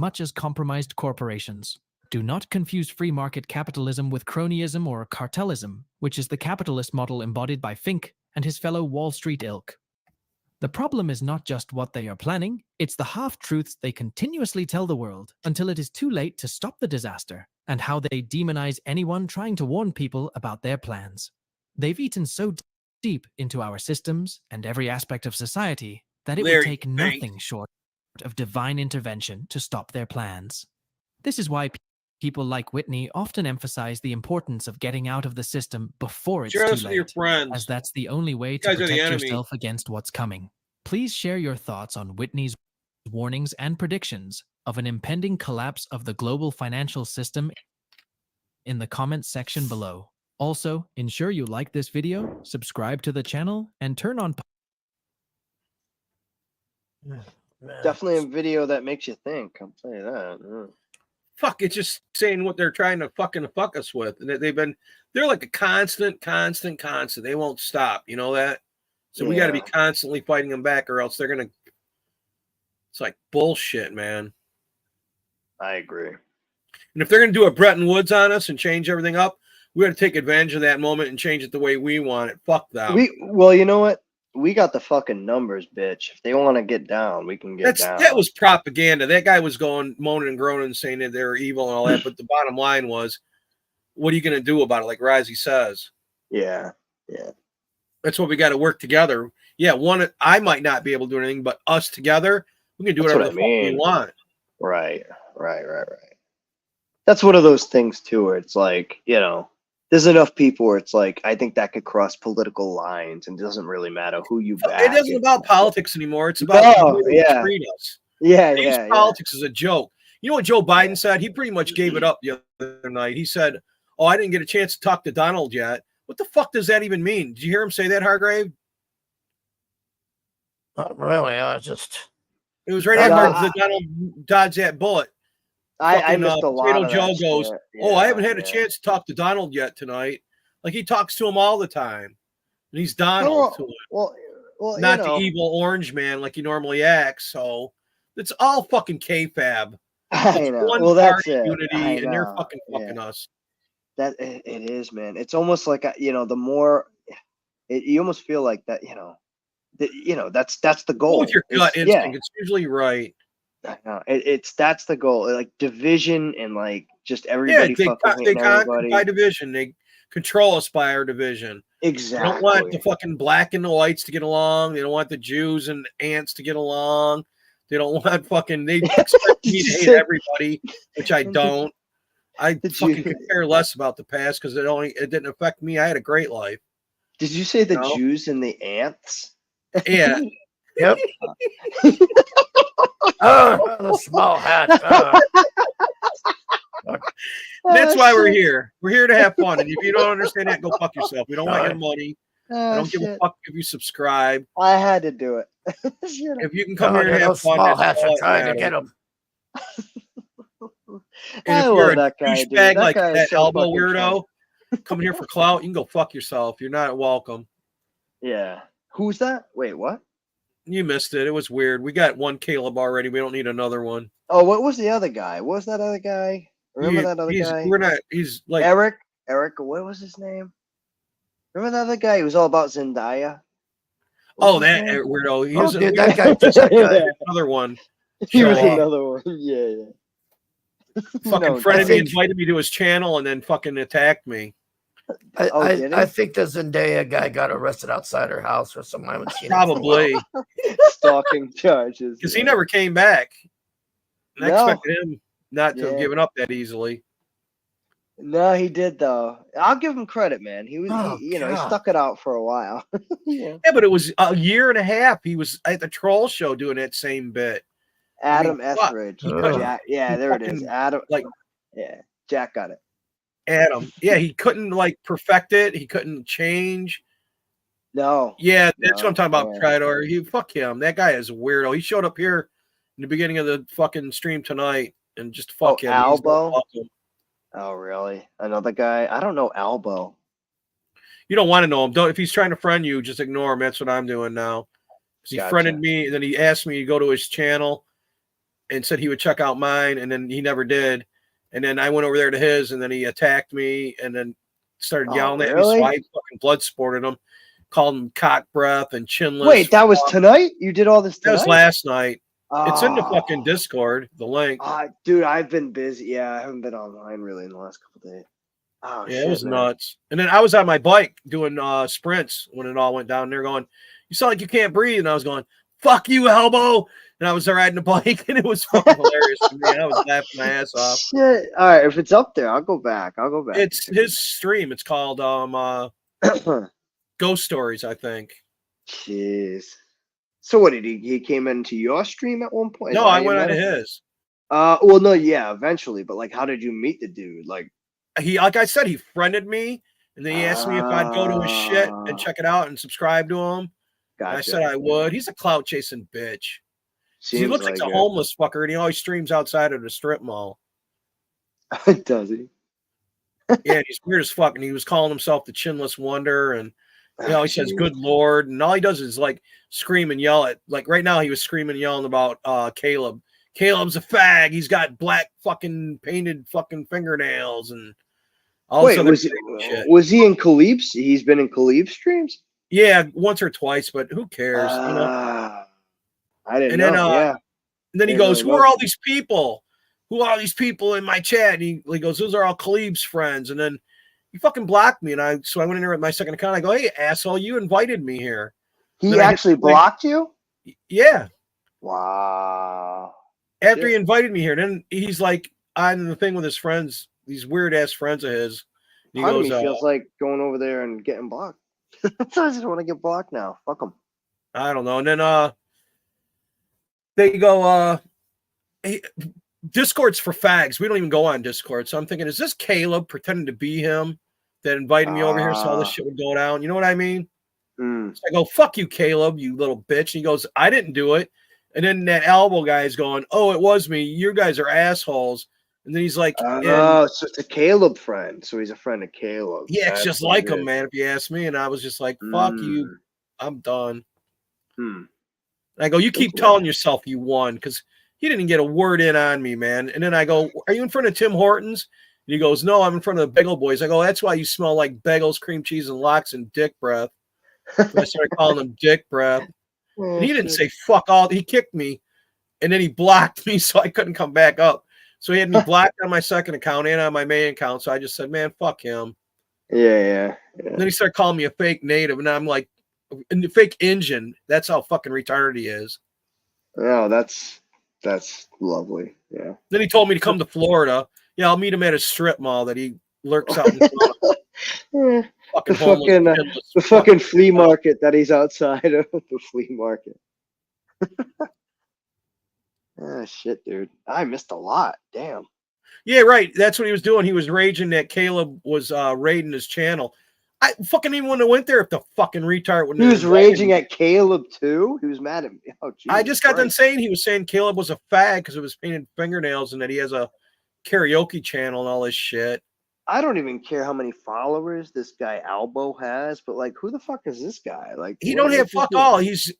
much as compromised corporations. Do not confuse free market capitalism with cronyism or cartelism, which is the capitalist model embodied by Fink and his fellow Wall Street ilk. The problem is not just what they are planning, it's the half-truths they continuously tell the world until it is too late to stop the disaster, and how they demonize anyone trying to warn people about their plans. They've eaten so deep into our systems and every aspect of society that it would take nothing short of divine intervention to stop their plans. This is why people like Whitney often emphasize the importance of getting out of the system before it's Share too this with your late, friends. as that's the only way You to guys are the protect enemy. yourself against what's coming. Please share your thoughts on Whitney's warnings and predictions of an impending collapse of the global financial system in the comments section below. Also, ensure you like this video, subscribe to the channel, and turn on Definitely a video that makes you think. I'll tell you that. Fuck, it's just saying what they're trying to fucking fuck us with. And they're like a constant. They won't stop. You know that? So we got to be constantly fighting them back, or else they're going to. It's like bullshit, man. I agree. And if they're going to do a Bretton Woods on us and change everything up, we got to take advantage of that moment and change it the way we want it. Fuck them. Well, you know what? We got the fucking numbers, bitch. If they want to get down, we can get down. That was propaganda. That guy was going moaning and groaning, saying that they're evil and all that. But the bottom line was, what are you going to do about it? Like Risey says. Yeah. That's what we got to work together. Yeah, I might not be able to do anything, but us together, we can do whatever the fuck we want. Right. That's one of those things too, where it's like, there's enough people where it's like, I think that could cross political lines, and it doesn't really matter who you back. It isn't about politics anymore. It's about how they treat us. Yeah. Politics is a joke. You know what Joe Biden said? He pretty much gave it up the other night. He said, "Oh, I didn't get a chance to talk to Donald yet." What the fuck does that even mean? Did you hear him say that, Hargrave? Not really. It was right after the Donald dodged that bullet. I missed a lot of Joe that goes, shit. "Oh, I haven't had a chance to talk to Donald yet tonight." Like he talks to him all the time, and he's Donald to him. Well, not the evil orange man like he normally acts. So it's all fucking kayfabe. I know. One Well, that's party it. unity, and they're fucking us. That it is, man. It's almost like the more you almost feel like that. That's the goal. Go with your gut instinct. It's usually right. I know. That's the goal. Like division and like just everybody fucking hitting everybody. By division. They control us by our division. Exactly. They don't want the fucking black and the whites to get along. They don't want the Jews and the ants to get along. They don't want fucking. They expect me to hate everybody, which I don't. I fucking could care less about the past because it didn't affect me. I had a great life. Did you say the Jews and the ants? Yeah. Yep. The small hat. That's why we're here. We're here to have fun. And if you don't understand that, go fuck yourself. We don't want your money. I don't give a fuck if you subscribe. I had to do it. If you can come here and have fun, small hats are trying to get them. And if you're a douchebag like that elbow weirdo coming here for clout, you can go fuck yourself. You're not welcome. Yeah. Who's that? Wait, what? You missed it. It was weird. We got one Caleb already. We don't need another one. Oh, what was the other guy? What was that other guy? Remember that other guy? We're not. He's like Eric. What was his name? Remember that other guy? He was all about Zendaya. That weirdo. He was that guy. Another one. He was another one. Yeah. Fucking friended me, invited me to his channel, and then fucking attacked me. I think the Zendaya guy got arrested outside her house or something. I haven't seen Probably stalking charges because he never came back. I expected him not to have given up that easily. No, he did though. I'll give him credit, man. He was, he stuck it out for a while. Yeah, but it was a year and a half. He was at the troll show doing that same bit. Adam Etheridge. Jack, there it is. Adam, Jack got it. Adam. Yeah, he couldn't perfect it. He couldn't change. No. Yeah, that's what I'm talking about, Pridor. Fuck him. That guy is a weirdo. He showed up here in the beginning of the fucking stream tonight and just fuck him. Albo? Oh, really? Another guy? I don't know Albo. You don't want to know him. If he's trying to friend you, just ignore him. That's what I'm doing now. He friended me, and then he asked me to go to his channel and said he would check out mine, and then he never did. And then I went over there to his, and then he attacked me, and then started yelling at me. So I fucking blood sported him, called him cock breath and chinless. Wait, that was tonight? You did all this tonight? That was last night. It's in the fucking Discord, the link. Dude, I've been busy. Yeah, I haven't been online really in the last couple of days. Oh, yeah, it was nuts. And then I was on my bike doing sprints when it all went down there going, "You sound like you can't breathe." And I was going, "Fuck you, Elbow." and I was riding a bike, and it was fucking hilarious to me. I was laughing my ass off. Shit. All right, if it's up there, I'll go back. It's his stream. It's called Ghost Stories, I think. Jeez. So what did he came into your stream at one point? No, I went onto his. Well, no, yeah, eventually, but like, how did you meet the dude? Like I said, he friended me, and then he asked me if I'd go to his shit and check it out and subscribe to him. Gotcha. And I said I would. He's a clout chasing bitch. He looks like a homeless fucker, and he always streams outside of the strip mall. Does he? Yeah, he's weird as fuck, and he was calling himself the Chinless Wonder, and he says "Good Lord," and all he does is like scream and yell at. Like right now, he was screaming and yelling about Caleb. Caleb's a fag. He's got black fucking painted fucking fingernails and all this other shit. Was he in Khalib's? He's been in Khalib's streams? Yeah, once or twice, but who cares? I didn't know. And then he goes, "Who are all these people? Who are all these people in my chat?" And he goes, "Those are all Khalib's friends." And then he fucking blocked me, and so I went in there with my second account. I go, "Hey, asshole, you invited me here." He actually blocked you? Yeah. Wow. After he invited me here, then he's like on the thing with his friends, these weird ass friends of his. He Part goes, of me feels like going over there and getting blocked. I just want to get blocked now. Fuck them. I don't know. And then they go, Discord's for fags. We don't even go on Discord. So I'm thinking, is this Caleb pretending to be him that invited me over here so all this shit would go down? You know what I mean? So I go, "Fuck you, Caleb, you little bitch." And he goes, "I didn't do it." And then that elbow guy is going, "Oh, it was me. You guys are assholes." And then he's like, "Oh, so it's a Caleb friend. So he's a friend of Caleb." Yeah, it's just like him, man, if you ask me. And I was just like, "Fuck you. I'm done." And I go, "You keep telling yourself you won," because he didn't get a word in on me, man. And then I go, "Are you in front of Tim Hortons?" And he goes, "No, I'm in front of the Bagel Boys." I go, "That's why you smell like bagels, cream cheese, and lox and dick breath." So I started calling him Dick Breath. And he didn't say fuck all. He kicked me, and then he blocked me, so I couldn't come back up. So he had me blocked on my second account and on my main account. So I just said, "Man, fuck him." Yeah. And then he started calling me a fake native, and I'm like, "And the fake Indian." That's how fucking retarded he is. Oh, that's lovely. Yeah. Then he told me to come to Florida. Yeah, I'll meet him at a strip mall that he lurks out in front of. The fucking flea market that he's outside of. The flea market. Shit, dude. I missed a lot. Damn. Yeah, right. That's what he was doing. He was raging that Caleb was raiding his channel. I fucking even wouldn't have went there if the fucking retard wouldn't. He was raging at Caleb too. He was mad at me. Oh, Jesus I just got done Christ. saying he was saying Caleb was a fag because of his painted fingernails and that he has a karaoke channel and all this shit. I don't even care how many followers this guy Albo has, but like, who the fuck is this guy? Like, He don't have fuck all. He's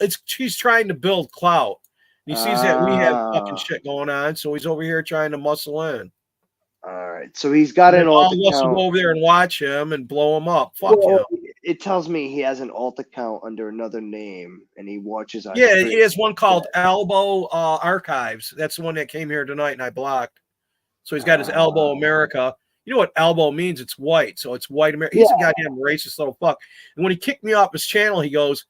trying to build clout. He sees that we have fucking shit going on, so he's over here trying to muscle in. All right, so he's got an alt all of us will account. go over there and watch him and blow him up. Fuck Well, him. it tells me he has an alt account under another name, and he watches. Our Yeah, he streams. has one called Elbow Archives. That's the one that came here tonight and I blocked. So he's got his Elbow America. You know what elbow means? It's white. So it's white America. He's a goddamn racist little fuck. And when he kicked me off his channel, he goes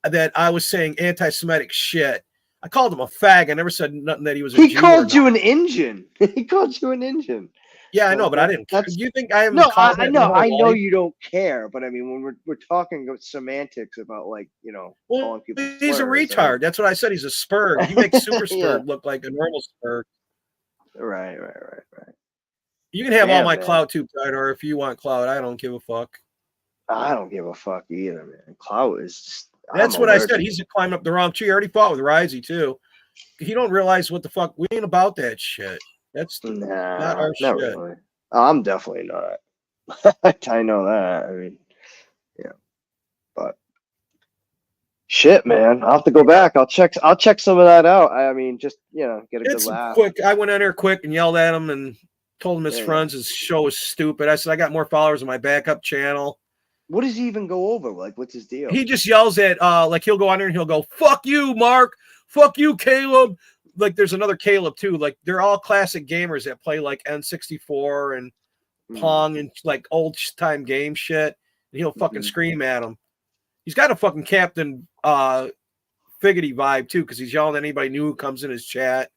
that I was saying anti-Semitic shit. I called him a fag. I never said nothing that he was a He Jew called or you an Indian. He called you an Indian. Yeah, I know, but I didn't. You think I am? No, I know you don't care, but I mean, when we're talking about semantics about like calling people. He's a retard. That's what I said. He's a spurg. You make Super Yeah. Spurg look like a normal spurg. Right. You can have all Damn, my man. clout too, or if you want clout, I don't give a fuck. I don't give a fuck either, man. Clout is just. That's I'm what I allergic. said. He's climbing up the wrong tree. I already fought with Risey too. He don't realize what the fuck. We ain't about that shit. That's not our not shit. really. I'm definitely not. I know that. I mean, yeah, but shit, man. I'll have to go back. I'll check some of that out. I mean, just get a It's good laugh. quick. I went in there quick and yelled at him and told him his Yeah. friends his show was stupid. I said I got more followers on my backup channel. What does he even go over? Like, what's his deal? He just yells at like he'll go on there and he'll go, "Fuck you, Mark. Fuck you, Caleb." Like there's another Caleb too. Like they're all classic gamers that play like N64 and Pong and like old time game shit. And he'll fucking scream at him. He's got a fucking Captain Figgity vibe too, because he's yelling at anybody new who comes in his chat.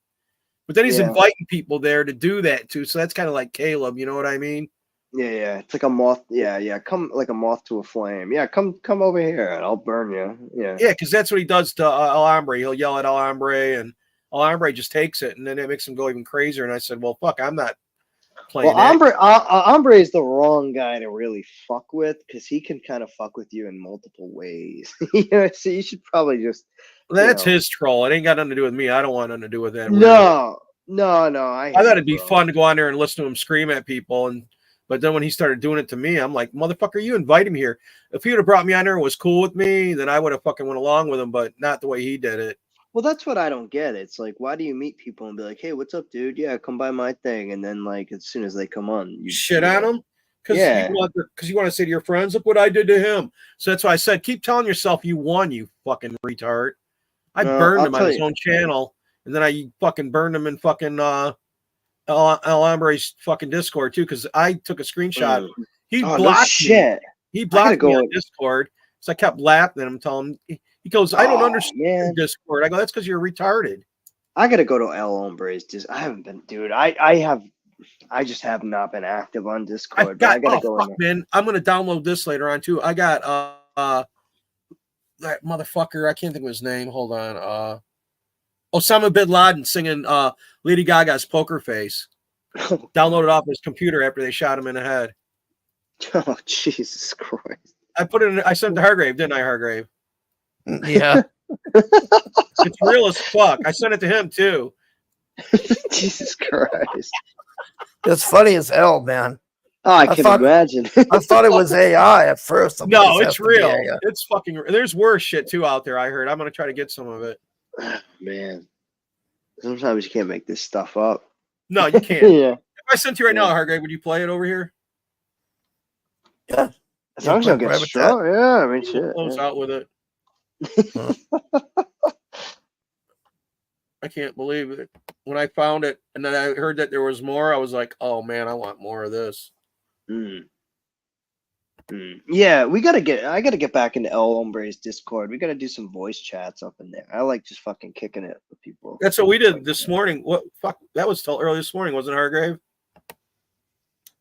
But then he's Yeah. inviting people there to do that too. So that's kind of like Caleb, you know what I mean? Yeah. It's like a moth. Yeah. Come like a moth to a flame. Yeah. Come over here and I'll burn you. Yeah. Yeah, because that's what he does to El Hombre. He'll yell at El Hombre, and El Hombre just takes it, and then it makes him go even crazier. And I said, well, fuck, I'm not playing Well, that. Hombre is the wrong guy to really fuck with because he can kind of fuck with you in multiple ways. So you should probably just. That's his troll. It ain't got nothing to do with me. I don't want nothing to do with that. No. I thought it'd be fun to go on there and listen to him scream at people, but then when he started doing it to me, I'm like, motherfucker, you invite him here. If he would have brought me on there and was cool with me, then I would have fucking went along with him, but not the way he did it. Well, that's what I don't get. It's like, why do you meet people and be like, hey, what's up, dude? Yeah, come by my thing. And then, like, as soon as they come on, you shit on them? Because Yeah. you want to say to your friends, look what I did to him. So that's why I said, keep telling yourself you won, you fucking retard. I No, burned I'll him on tell his you. own channel, and then I fucking burned him in fucking El Hombre's fucking Discord too, because I took a screenshot. He Oh, no blocked me. shit. He I gotta blocked me go on in- Discord, so I kept laughing at him, telling him. He goes, I don't Oh, understand man. Discord. I go, that's because you're retarded. I gotta go to El Hombre's. I haven't been, dude. I just have not been active on Discord. But I gotta go in fuck, man. I'm gonna download this later on too. I got that motherfucker. I can't think of his name. Hold on. Osama bin Laden singing Lady Gaga's Poker Face. Downloaded off his computer after they shot him in the head. Oh, Jesus Christ. I put it in, I sent it to Hargrave, didn't I, Hargrave? Yeah. It's real as fuck. I sent it to him too. Jesus Christ. It's funny as hell, man. Oh, I can imagine. I thought it was AI at first. I'm like, No, this has it's to be real. AI. It's fucking. There's worse shit too out there. I heard. I'm gonna try to get some of it. Man. Sometimes you can't make this stuff up. No, you can't. Yeah. If I sent you right now, Hargrave, would you play it over here? Yeah. As long as you don't get struck. Yeah, I mean, shit. Close yeah. out with it. I can't believe it. When I found it and then I heard that there was more, I was like, oh man, I want more of this. Yeah, I gotta get back into El Hombre's Discord. We gotta do some voice chats up in there. I like just fucking kicking it with people. That's what we did this morning. What fuck? That was till early this morning, wasn't it, Hargrave?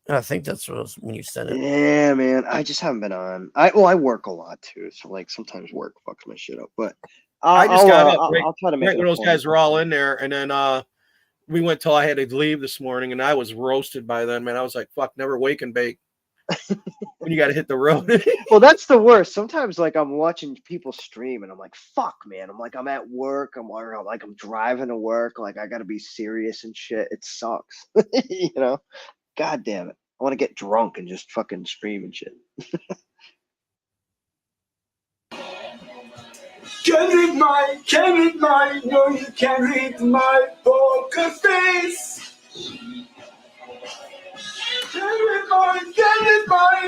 I think that's what it was when you sent it. Yeah, man. I just haven't been on. I work a lot too, so like sometimes work fucks my shit up. But I just got up I'll try to make right it when a those point. guys were all in there, and then we went till I had to leave this morning, and I was roasted by then, man. I was like, fuck, never wake and bake. When you got to hit the road. Well, that's the worst. Sometimes, like, I'm watching people stream, and I'm like, "Fuck, man!" I'm like, I'm at work. I'm driving to work. Like, I gotta be serious and shit. It sucks, you know. God damn it! I want to get drunk and just fucking stream and shit. Can read my, no, you can read my poker face. Can read my,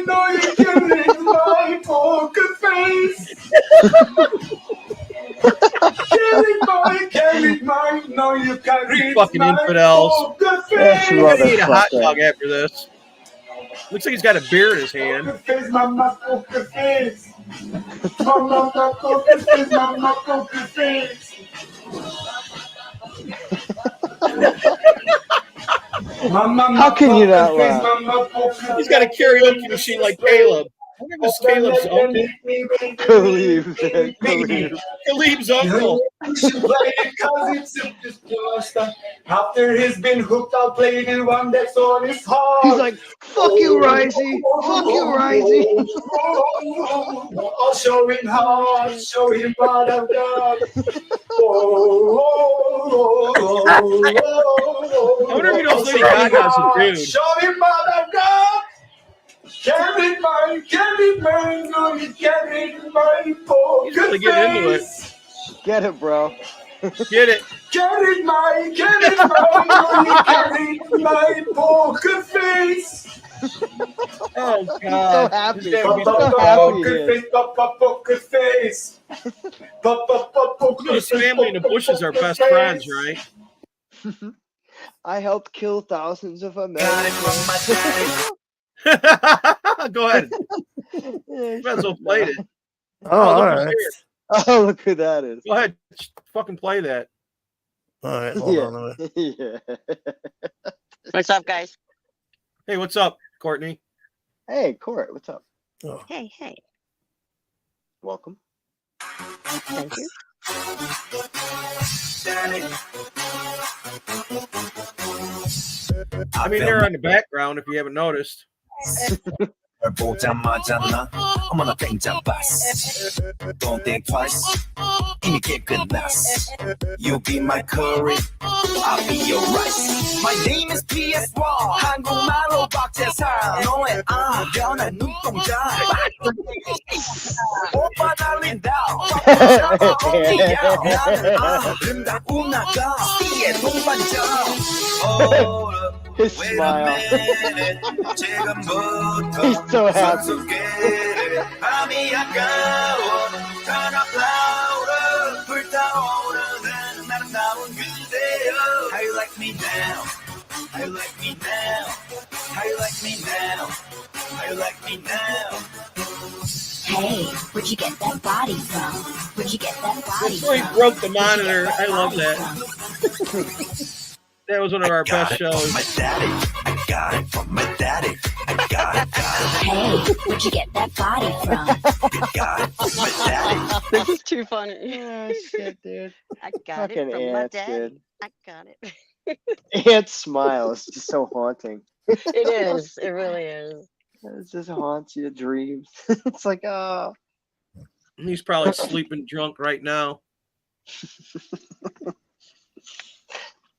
no, you can read my poker face. Can read my, no, you can read Fucking my infidels. poker That's face. I'm gonna eat a hot motherfucker. dog after this. Looks like he's got a beer in his hand. Poker face, mama, poker face. Mama, poker face, mama, poker face. How can you not laugh? He's got a karaoke machine like Caleb. I wonder if it's Caleb's uncle. Khalib's uncle. After he's been hooked, I'll play the one that's on his heart. He's like, "Fuck you, Risey. Fuck you, Risey." I'll show him how, I'll show him what I've got. I wonder if he knows Lady Gaga's a dude. Show him what I've got. Carry mine, no, you carry my poker He's really getting into it. Get it, bro. Get it. Carry mine, no, you carry my poker face. Oh So God. happy. He's gotta be So so happy he Poker is. face, poker face. His family and the Bushes are best friends, right? I helped kill thousands of Americans. Go ahead. Might as well play it. Oh, all look right. who's here. Oh, look who that is. Go ahead, fucking play that. All right, hold on. Yeah. What's up, guys? Hey, what's up, Courtney? Hey, Court, what's up? Oh. Hey, hey. Welcome. Thank you. I mean, they're in the background if you haven't noticed. 보자마자 어머나 땡잡았어. Don't think twice. 이미 꽤 끝났어. You be my curry, I'll be your rice. My name is PS1. 한국말로 박재상. 너의 변한 눈동자. 오빠 달린다. 나는 아름다운 나가. 띠의 동반자. His smile. He's so happy. 밤이 아까워 하나 불타오르는 아름다운 그대여. How you like me now? How you like me now? How you like me now? How you like me now? Hey, where'd you get that body from? Where'd you get that body Before he from? broke the monitor, I love that. That was one of our best shows. My daddy, I got it from my daddy. I got it. Hey, where'd you get that body from? Got it from my daddy. This is too funny. Oh, shit, dude. I got Fucking it from my ants, daddy. dude. I got it. Ant's smile is just so haunting. It is. It really is. It just haunts your dreams. It's like, oh. He's probably sleeping drunk right now.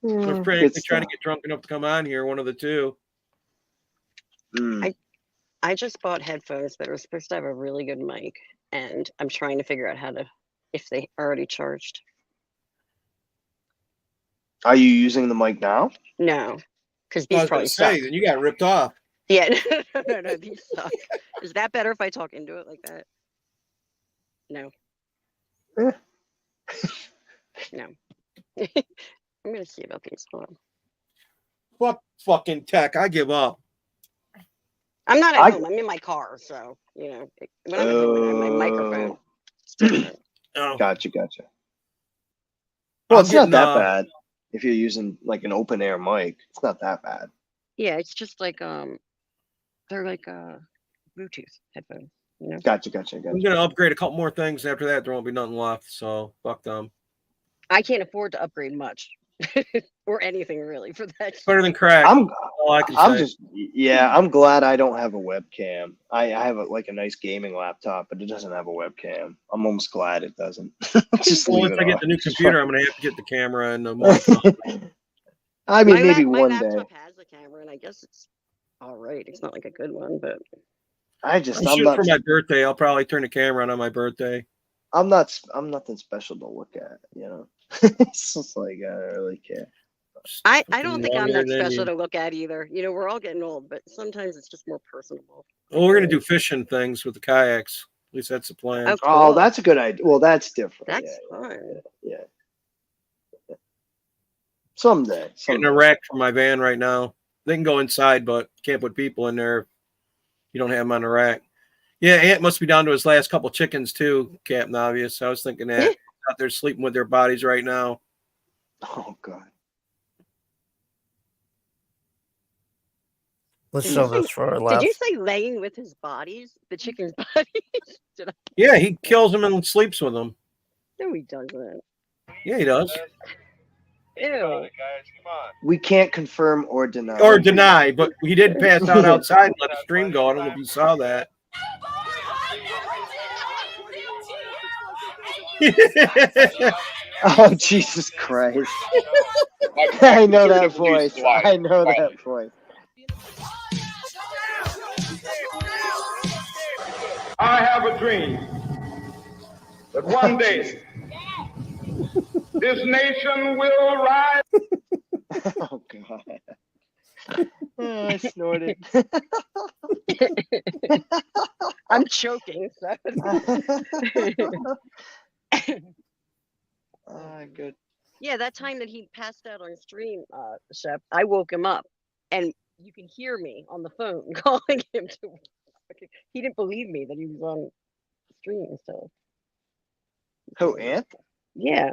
We're trying to get drunk enough to come on here, one of the two. I just bought headphones that are supposed to have a really good mic, and I'm trying to figure out how to, if they already charged. Are you using the mic now? No, because I these was probably gonna say, suck. then you got ripped off. Yeah, no, these suck. Is that better if I talk into it like that? No. No. I'm gonna see about these. Hold on. Fuck fucking tech. I give up. I'm not at home. I'm in my car, so you know when I'm at home, I have my microphone. It's different. Oh. Gotcha. Well, it's not getting, that bad if you're using like an open air mic. It's not that bad. Yeah, it's just like they're like Bluetooth headphones. You know? Gotcha. I'm gonna upgrade a couple more things. After that, there won't be nothing left. So fuck them. I can't afford to upgrade much or anything really for that. Better than crack. I'm say. I'm glad I don't have a webcam. I have a nice gaming laptop, but it doesn't have a webcam. I'm almost glad it doesn't. Just Well, leave once it I get off. the new computer, I'm gonna have to get the camera and the mic. I mean, maybe my one day. laptop has a camera, and I guess it's all right. It's not like a good one, but I'm shooting not for my birthday. I'll probably turn the camera on my birthday. I'm nothing special to look at, you know. It's just like I don't really care. I don't think I'm Younger that than special you. to look at either. You know, we're all getting old, but sometimes it's just more personable. Well, we're gonna do fishing things with the kayaks. At least that's the plan. Oh, Oh, cool. that's a good idea. Well, that's different. That's fun. Yeah. Someday. Getting a rack for my van right now. They can go inside, but can't put people in there. You don't have them on the rack. Yeah, Ant must be down to his last couple chickens too, Captain Obvious. I was thinking that out there sleeping with their bodies right now. Oh God. Let's show this for our Did laugh. you say laying with his bodies? The chicken's bodies? Did I? Yeah, he kills them and sleeps with them. No, he doesn't. Yeah, he does. Ew. We can't confirm or deny. Or deny, but he did pass out outside and let the stream go. I don't know if you saw that. Oh Jesus Christ! I know that voice. I know that voice. I have a dream that one day this nation will rise. Oh God! Oh, I snorted. I'm choking. So. Good. Yeah, that time that he passed out on stream, Shep, I woke him up, and you can hear me on the phone calling him to. He didn't believe me that he was on stream and stuff. Who, Ant? Yeah.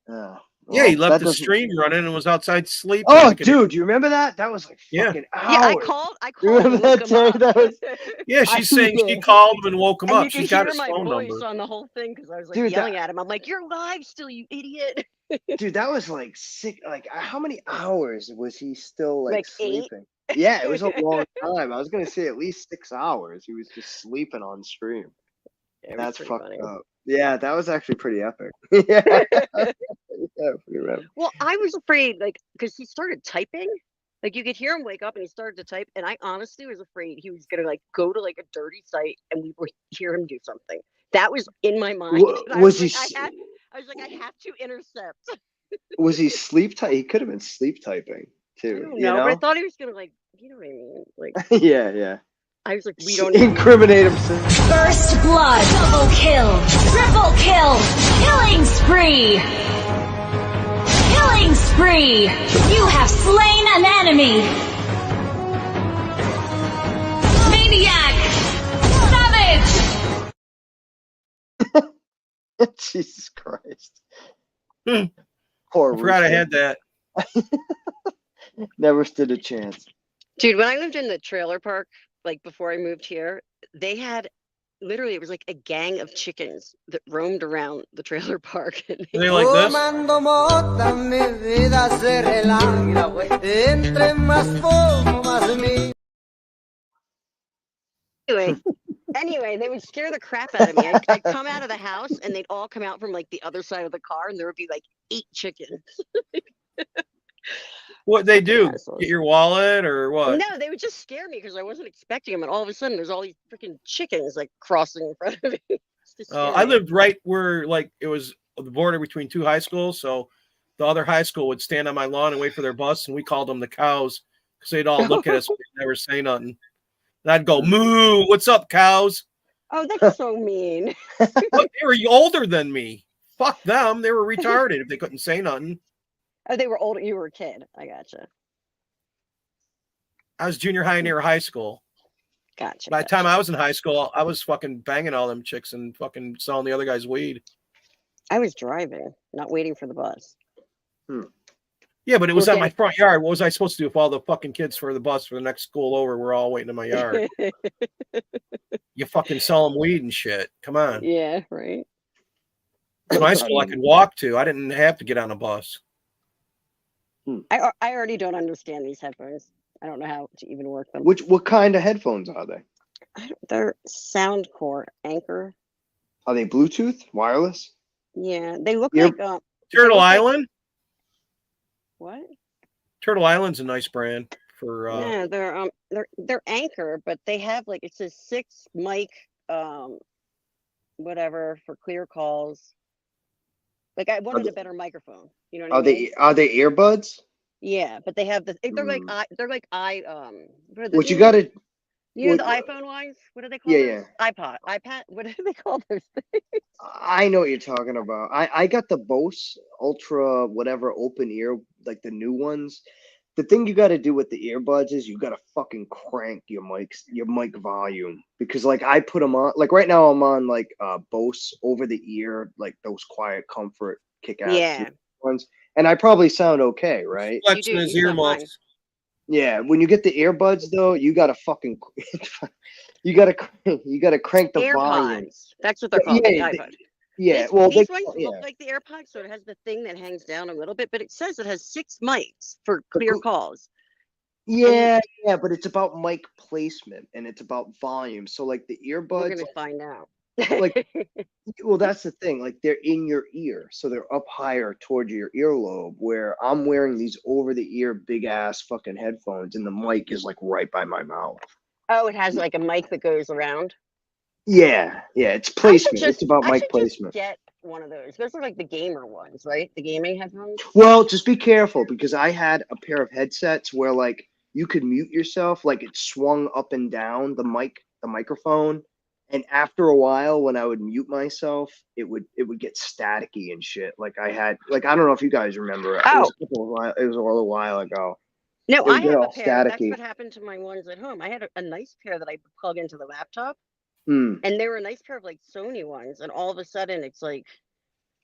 Oh, Yeah, he well, left that the doesn't- stream running and was outside sleeping. Oh, like an dude, you remember that? That was like Yeah. fucking hours. Yeah, I called Remember and woke that, him Terry? up. That was, Yeah, she's saying she yeah. called him and woke him And up. you can She's got hear his my phone voice number. on the whole thing because I was like Dude, yelling at him. I'm like, "You're live still, you idiot!" dude, that was like sick. Like, how many hours was he still like, Like 8? sleeping? Yeah, it was a long time. I was gonna say at least 6 hours. He was just sleeping on stream. It was That's pretty fucked funny. up. Yeah, that was actually pretty epic. Yeah, yeah, pretty rad. Well, I was afraid, like, because he started typing. Like, you could hear him wake up and he started to type, and I honestly was afraid he was gonna like go to like a dirty site and we would hear him do something. That was in my mind. And I Was was he? like, I was like, I have to intercept. Was he sleep type? He could have been sleep typing I too. don't You know, but I know? thought he was gonna like, you know what I mean? Like, Yeah, yeah. I was like, we don't need Incriminate himself. First blood, double kill, triple kill, killing spree. Killing spree. You have slain an enemy. Maniac. Savage. Jesus Christ. Hmm. Poor I forgot I Rooster. had that. Never stood a chance. Dude, when I lived in the trailer park, like before I moved here, they had literally, it was like a gang of chickens that roamed around the trailer park. And Are they like this? Fumando mota, mi vida se relaja. Entre más fumo, más mi. Anyway, they would scare the crap out of me. I'd come out of the house and they'd all come out from like the other side of the car and there would be like 8 chickens. What they do? Get your wallet or what? No, they would just scare me because I wasn't expecting them. And all of a sudden, there's all these freaking chickens like crossing in front of me. It's just I scary. lived right where like it was the border between 2 high schools. So the other high school would stand on my lawn and wait for their bus, and we called them the cows because they'd all look at us, but they'd never say nothing. And I'd go, "Moo! What's up, cows?" Oh, that's so mean. But they were older than me. Fuck them. They were retarded if they couldn't say nothing. Oh, they were older. You were a kid. I gotcha. I was junior high near high school. Gotcha. By the time I was in high school, I was fucking banging all them chicks and fucking selling the other guy's weed. I was driving, not waiting for the bus. Yeah, but it was Okay. at my front yard. What was I supposed to do if all the fucking kids for the bus for the next school over were all waiting in my yard? You fucking sell them weed and shit. Come on. Yeah, right. In my school, I could walk to. I didn't have to get on a bus. I already don't understand these headphones. I don't know how to even work them. What kind of headphones are they? They're Soundcore Anchor. Are they Bluetooth, wireless? Yeah, they look Ear- like Turtle look like- Island? what? Turtle Island's a nice brand for Yeah, they're Anchor, but they have like it says 6 mic whatever for clear calls. Like I wanted a better microphone. You know what I mean? Are they earbuds? Yeah, but they have they're like what are What you these? gotta? You know what- the iPhone ones? What do they call Yeah, those? iPad. What do they call those things? I know what you're talking about. I got the Bose Ultra whatever open ear, like the new ones. The thing you got to do with the earbuds is you got to fucking crank your mic volume, because like I put them on, like right now I'm on like Bose over the ear, like those quiet comfort kick ass Yeah. ones, and I probably sound okay, right? flexing his earmuffs. Yeah, when you get the earbuds though, you gotta fucking you gotta crank the volume. AirPods. That's what they're called. Yeah, the iPod. Yeah, These, well, these they, ones yeah. look like the AirPods, so it has the thing that hangs down a little bit, but it says it has 6 mics for clear calls. Yeah, yeah, but it's about mic placement and it's about volume. So like the We're earbuds, gonna find out. like, well, that's the thing. Like they're in your ear, so they're up higher towards your earlobe. Where I'm wearing these over the ear big ass fucking headphones, and the mic is like right by my mouth. Oh, it has like a mic that goes around. Yeah, yeah, it's placement. It's about I mic should placement. just get one of those. Those are like the gamer ones, right? The gaming headphones. Well, just be careful, because I had a pair of headsets where like you could mute yourself, like it swung up and down the microphone, and after a while when I would mute myself, it would get staticky and shit. Like I don't know if you guys remember it. Oh. It was a little while ago. No, It would I get have a all pair. That's staticky. what happened to my ones at home. I had a nice pair that I plug into the laptop, Hmm. and they were a nice pair of like Sony ones, and all of a sudden it's like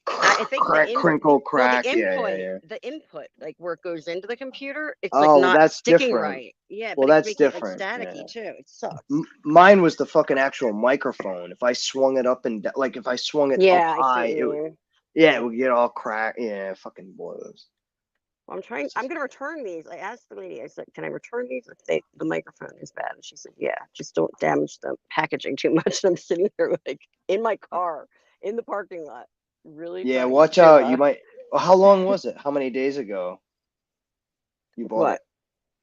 I think Crack, crinkle, crack. Well, Yeah. the input, like where it goes into the computer, it's Oh, like not that's sticking different. right. Yeah, Well, but that's it's making different. it like staticky Yeah. too. It sucks. Mine was the fucking actual microphone. If I swung it up and like if I swung it Yeah, up I high, see what it you would, mean. yeah, it would get all cracked. Yeah, fucking blows. I'm gonna return these. I asked the lady, I said, can I return these if the microphone is bad? And she said, yeah, just don't damage the packaging too much. And I'm sitting here like in my car in the parking lot. Really? Yeah, trying watch to, out. You might. Well, how long was it? How many days ago you bought What? it?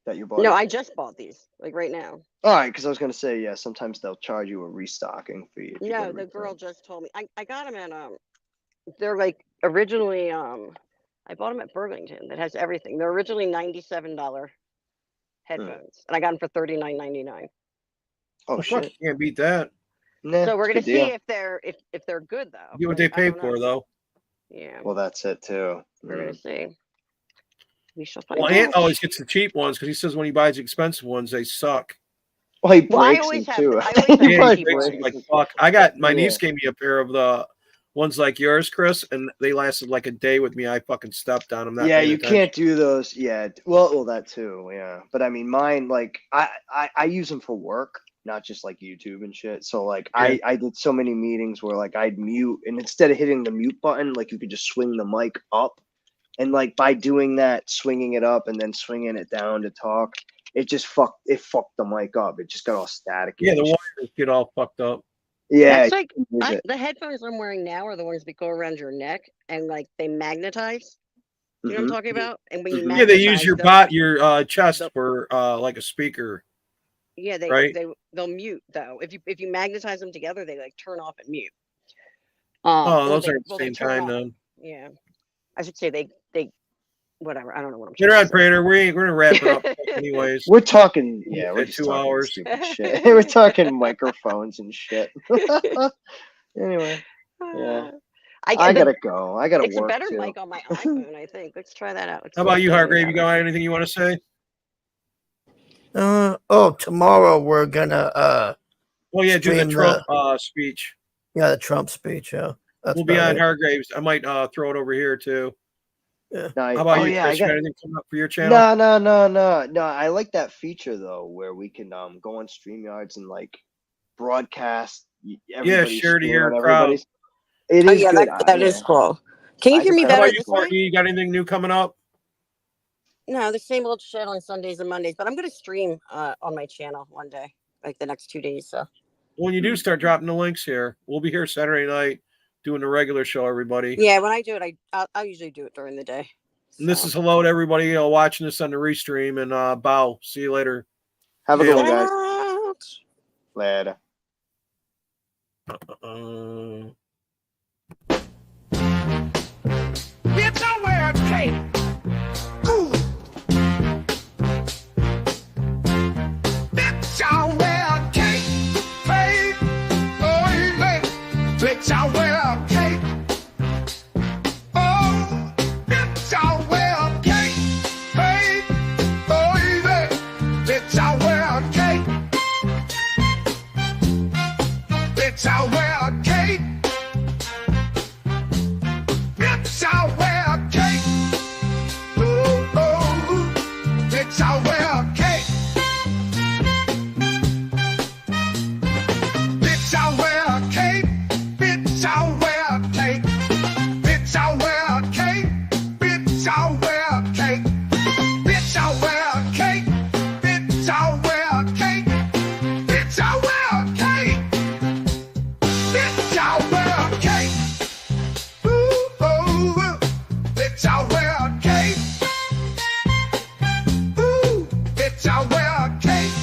That you bought No, it? I just bought these, like right now. All right, because I was gonna say, yeah, sometimes they'll charge you a restocking fee. if you go No, to the return. girl just told me. I got them at they're like originally I bought them at Burlington that has everything. They're originally $97 headphones, and I got them for $39.99. Oh Well, fuck, shit! you can't beat that. Nah, So we're it's a gonna good see deal. if they're good though. Get what Like, they I pay don't for, know. though. Yeah, Well, that's it too. we're gonna see. We shall find Well, Ant out. always gets the cheap ones because he says when he buys expensive ones, they suck. Well, he Well, I breaks always them have. too. I always have Yeah, the he cheap breaks ones. them like fuck. I got my Yeah. niece gave me a pair of the ones like yours, Chris, and they lasted like a day with me. I fucking stepped on them. Yeah, you can't do those. Yeah, well, that too. Yeah, but I mean, mine like I use them for work, not just like YouTube and shit. So like Yeah. I did so many meetings where like I'd mute, and instead of hitting the mute button, like you could just swing the mic up, and like by doing that, swinging it up and then swinging it down to talk, it just fucked the mic up. It just got all staticky. Yeah, the and shit. wires get all fucked up. Yeah, That's like you use it. the headphones I'm wearing now are the ones that go around your neck and like they magnetize. You know what I'm Mhm. talking about? And when you Yeah, they use magnetize your them, your chest for like a speaker. yeah, right? they'll mute though. If you magnetize them together, they like turn off and mute. Oh, or those they- are at the well, they same turn time on. then. Yeah, I should say they whatever. I don't know what I'm. Get trying on, to say. Prater. We're gonna wrap it up anyways. We're talking, yeah, we're At just 2 talking hours. stupid shit. We're talking microphones and shit. Anyway, yeah, I gotta go. I gotta It's a work better too. mic on my iPhone, I think. Let's try that out. Let's How see about if you, that Hargrave? You matters. got anything you want to say? Tomorrow we're gonna Well, yeah, do the stream Trump speech. the Trump speech. Yeah, that's We'll be about on it. Hargraves. I might throw it over here too. Yeah. No, How about oh, you, yeah, Chris? I You got got, anything coming up for your channel? no. I like that feature though, where we can go on StreamYards and like broadcast. Everybody's share to stream your on crowd. everybody's. It Oh is yeah, good. that is cool. Can you I hear me think How better about you, this way? Courtney? You got anything new coming up? No, the same old shit on Sundays and Mondays. But I'm gonna stream on my channel one day, like the next 2 days. So When you do start dropping the links here, we'll be here Saturday night doing the regular show, everybody. yeah, when I do it, I'll usually do it during the day. And this is hello to everybody watching this on the restream, and bow. See you later. Have a good one, Hail. guys. Later. It's a weird cake. Ooh. It's a weird cake, babe. Baby. It's a weird cake. Oh, it's a weird cake, babe. Baby. It's a weird cake. It's a weird cake. It's a weird cake. Ooh, ooh, it's a weird cake. It's a weird cake. It's a weird cake. It's a weird cake. It's a weird cake. It's a weird cake. It's a weird cake. It's a weird cake. It's a weird cake. Ooh, ooh, it's a weird cake. Ooh, it's a weird cake.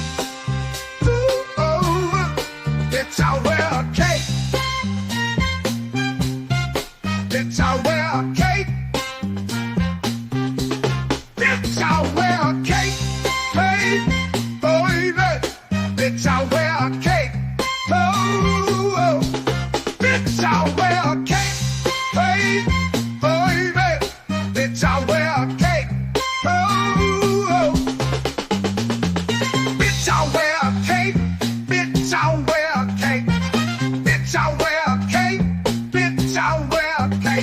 Ooh, ooh, it's a weird cake. It's a weird cake. It's a weird cake, baby. It's a weird cake. Oh, oh. It's a weird cake, baby. It's a weird cake. Oh, oh. It's a weird cake. It's a weird cake. It's a weird cake. It's a weird cake.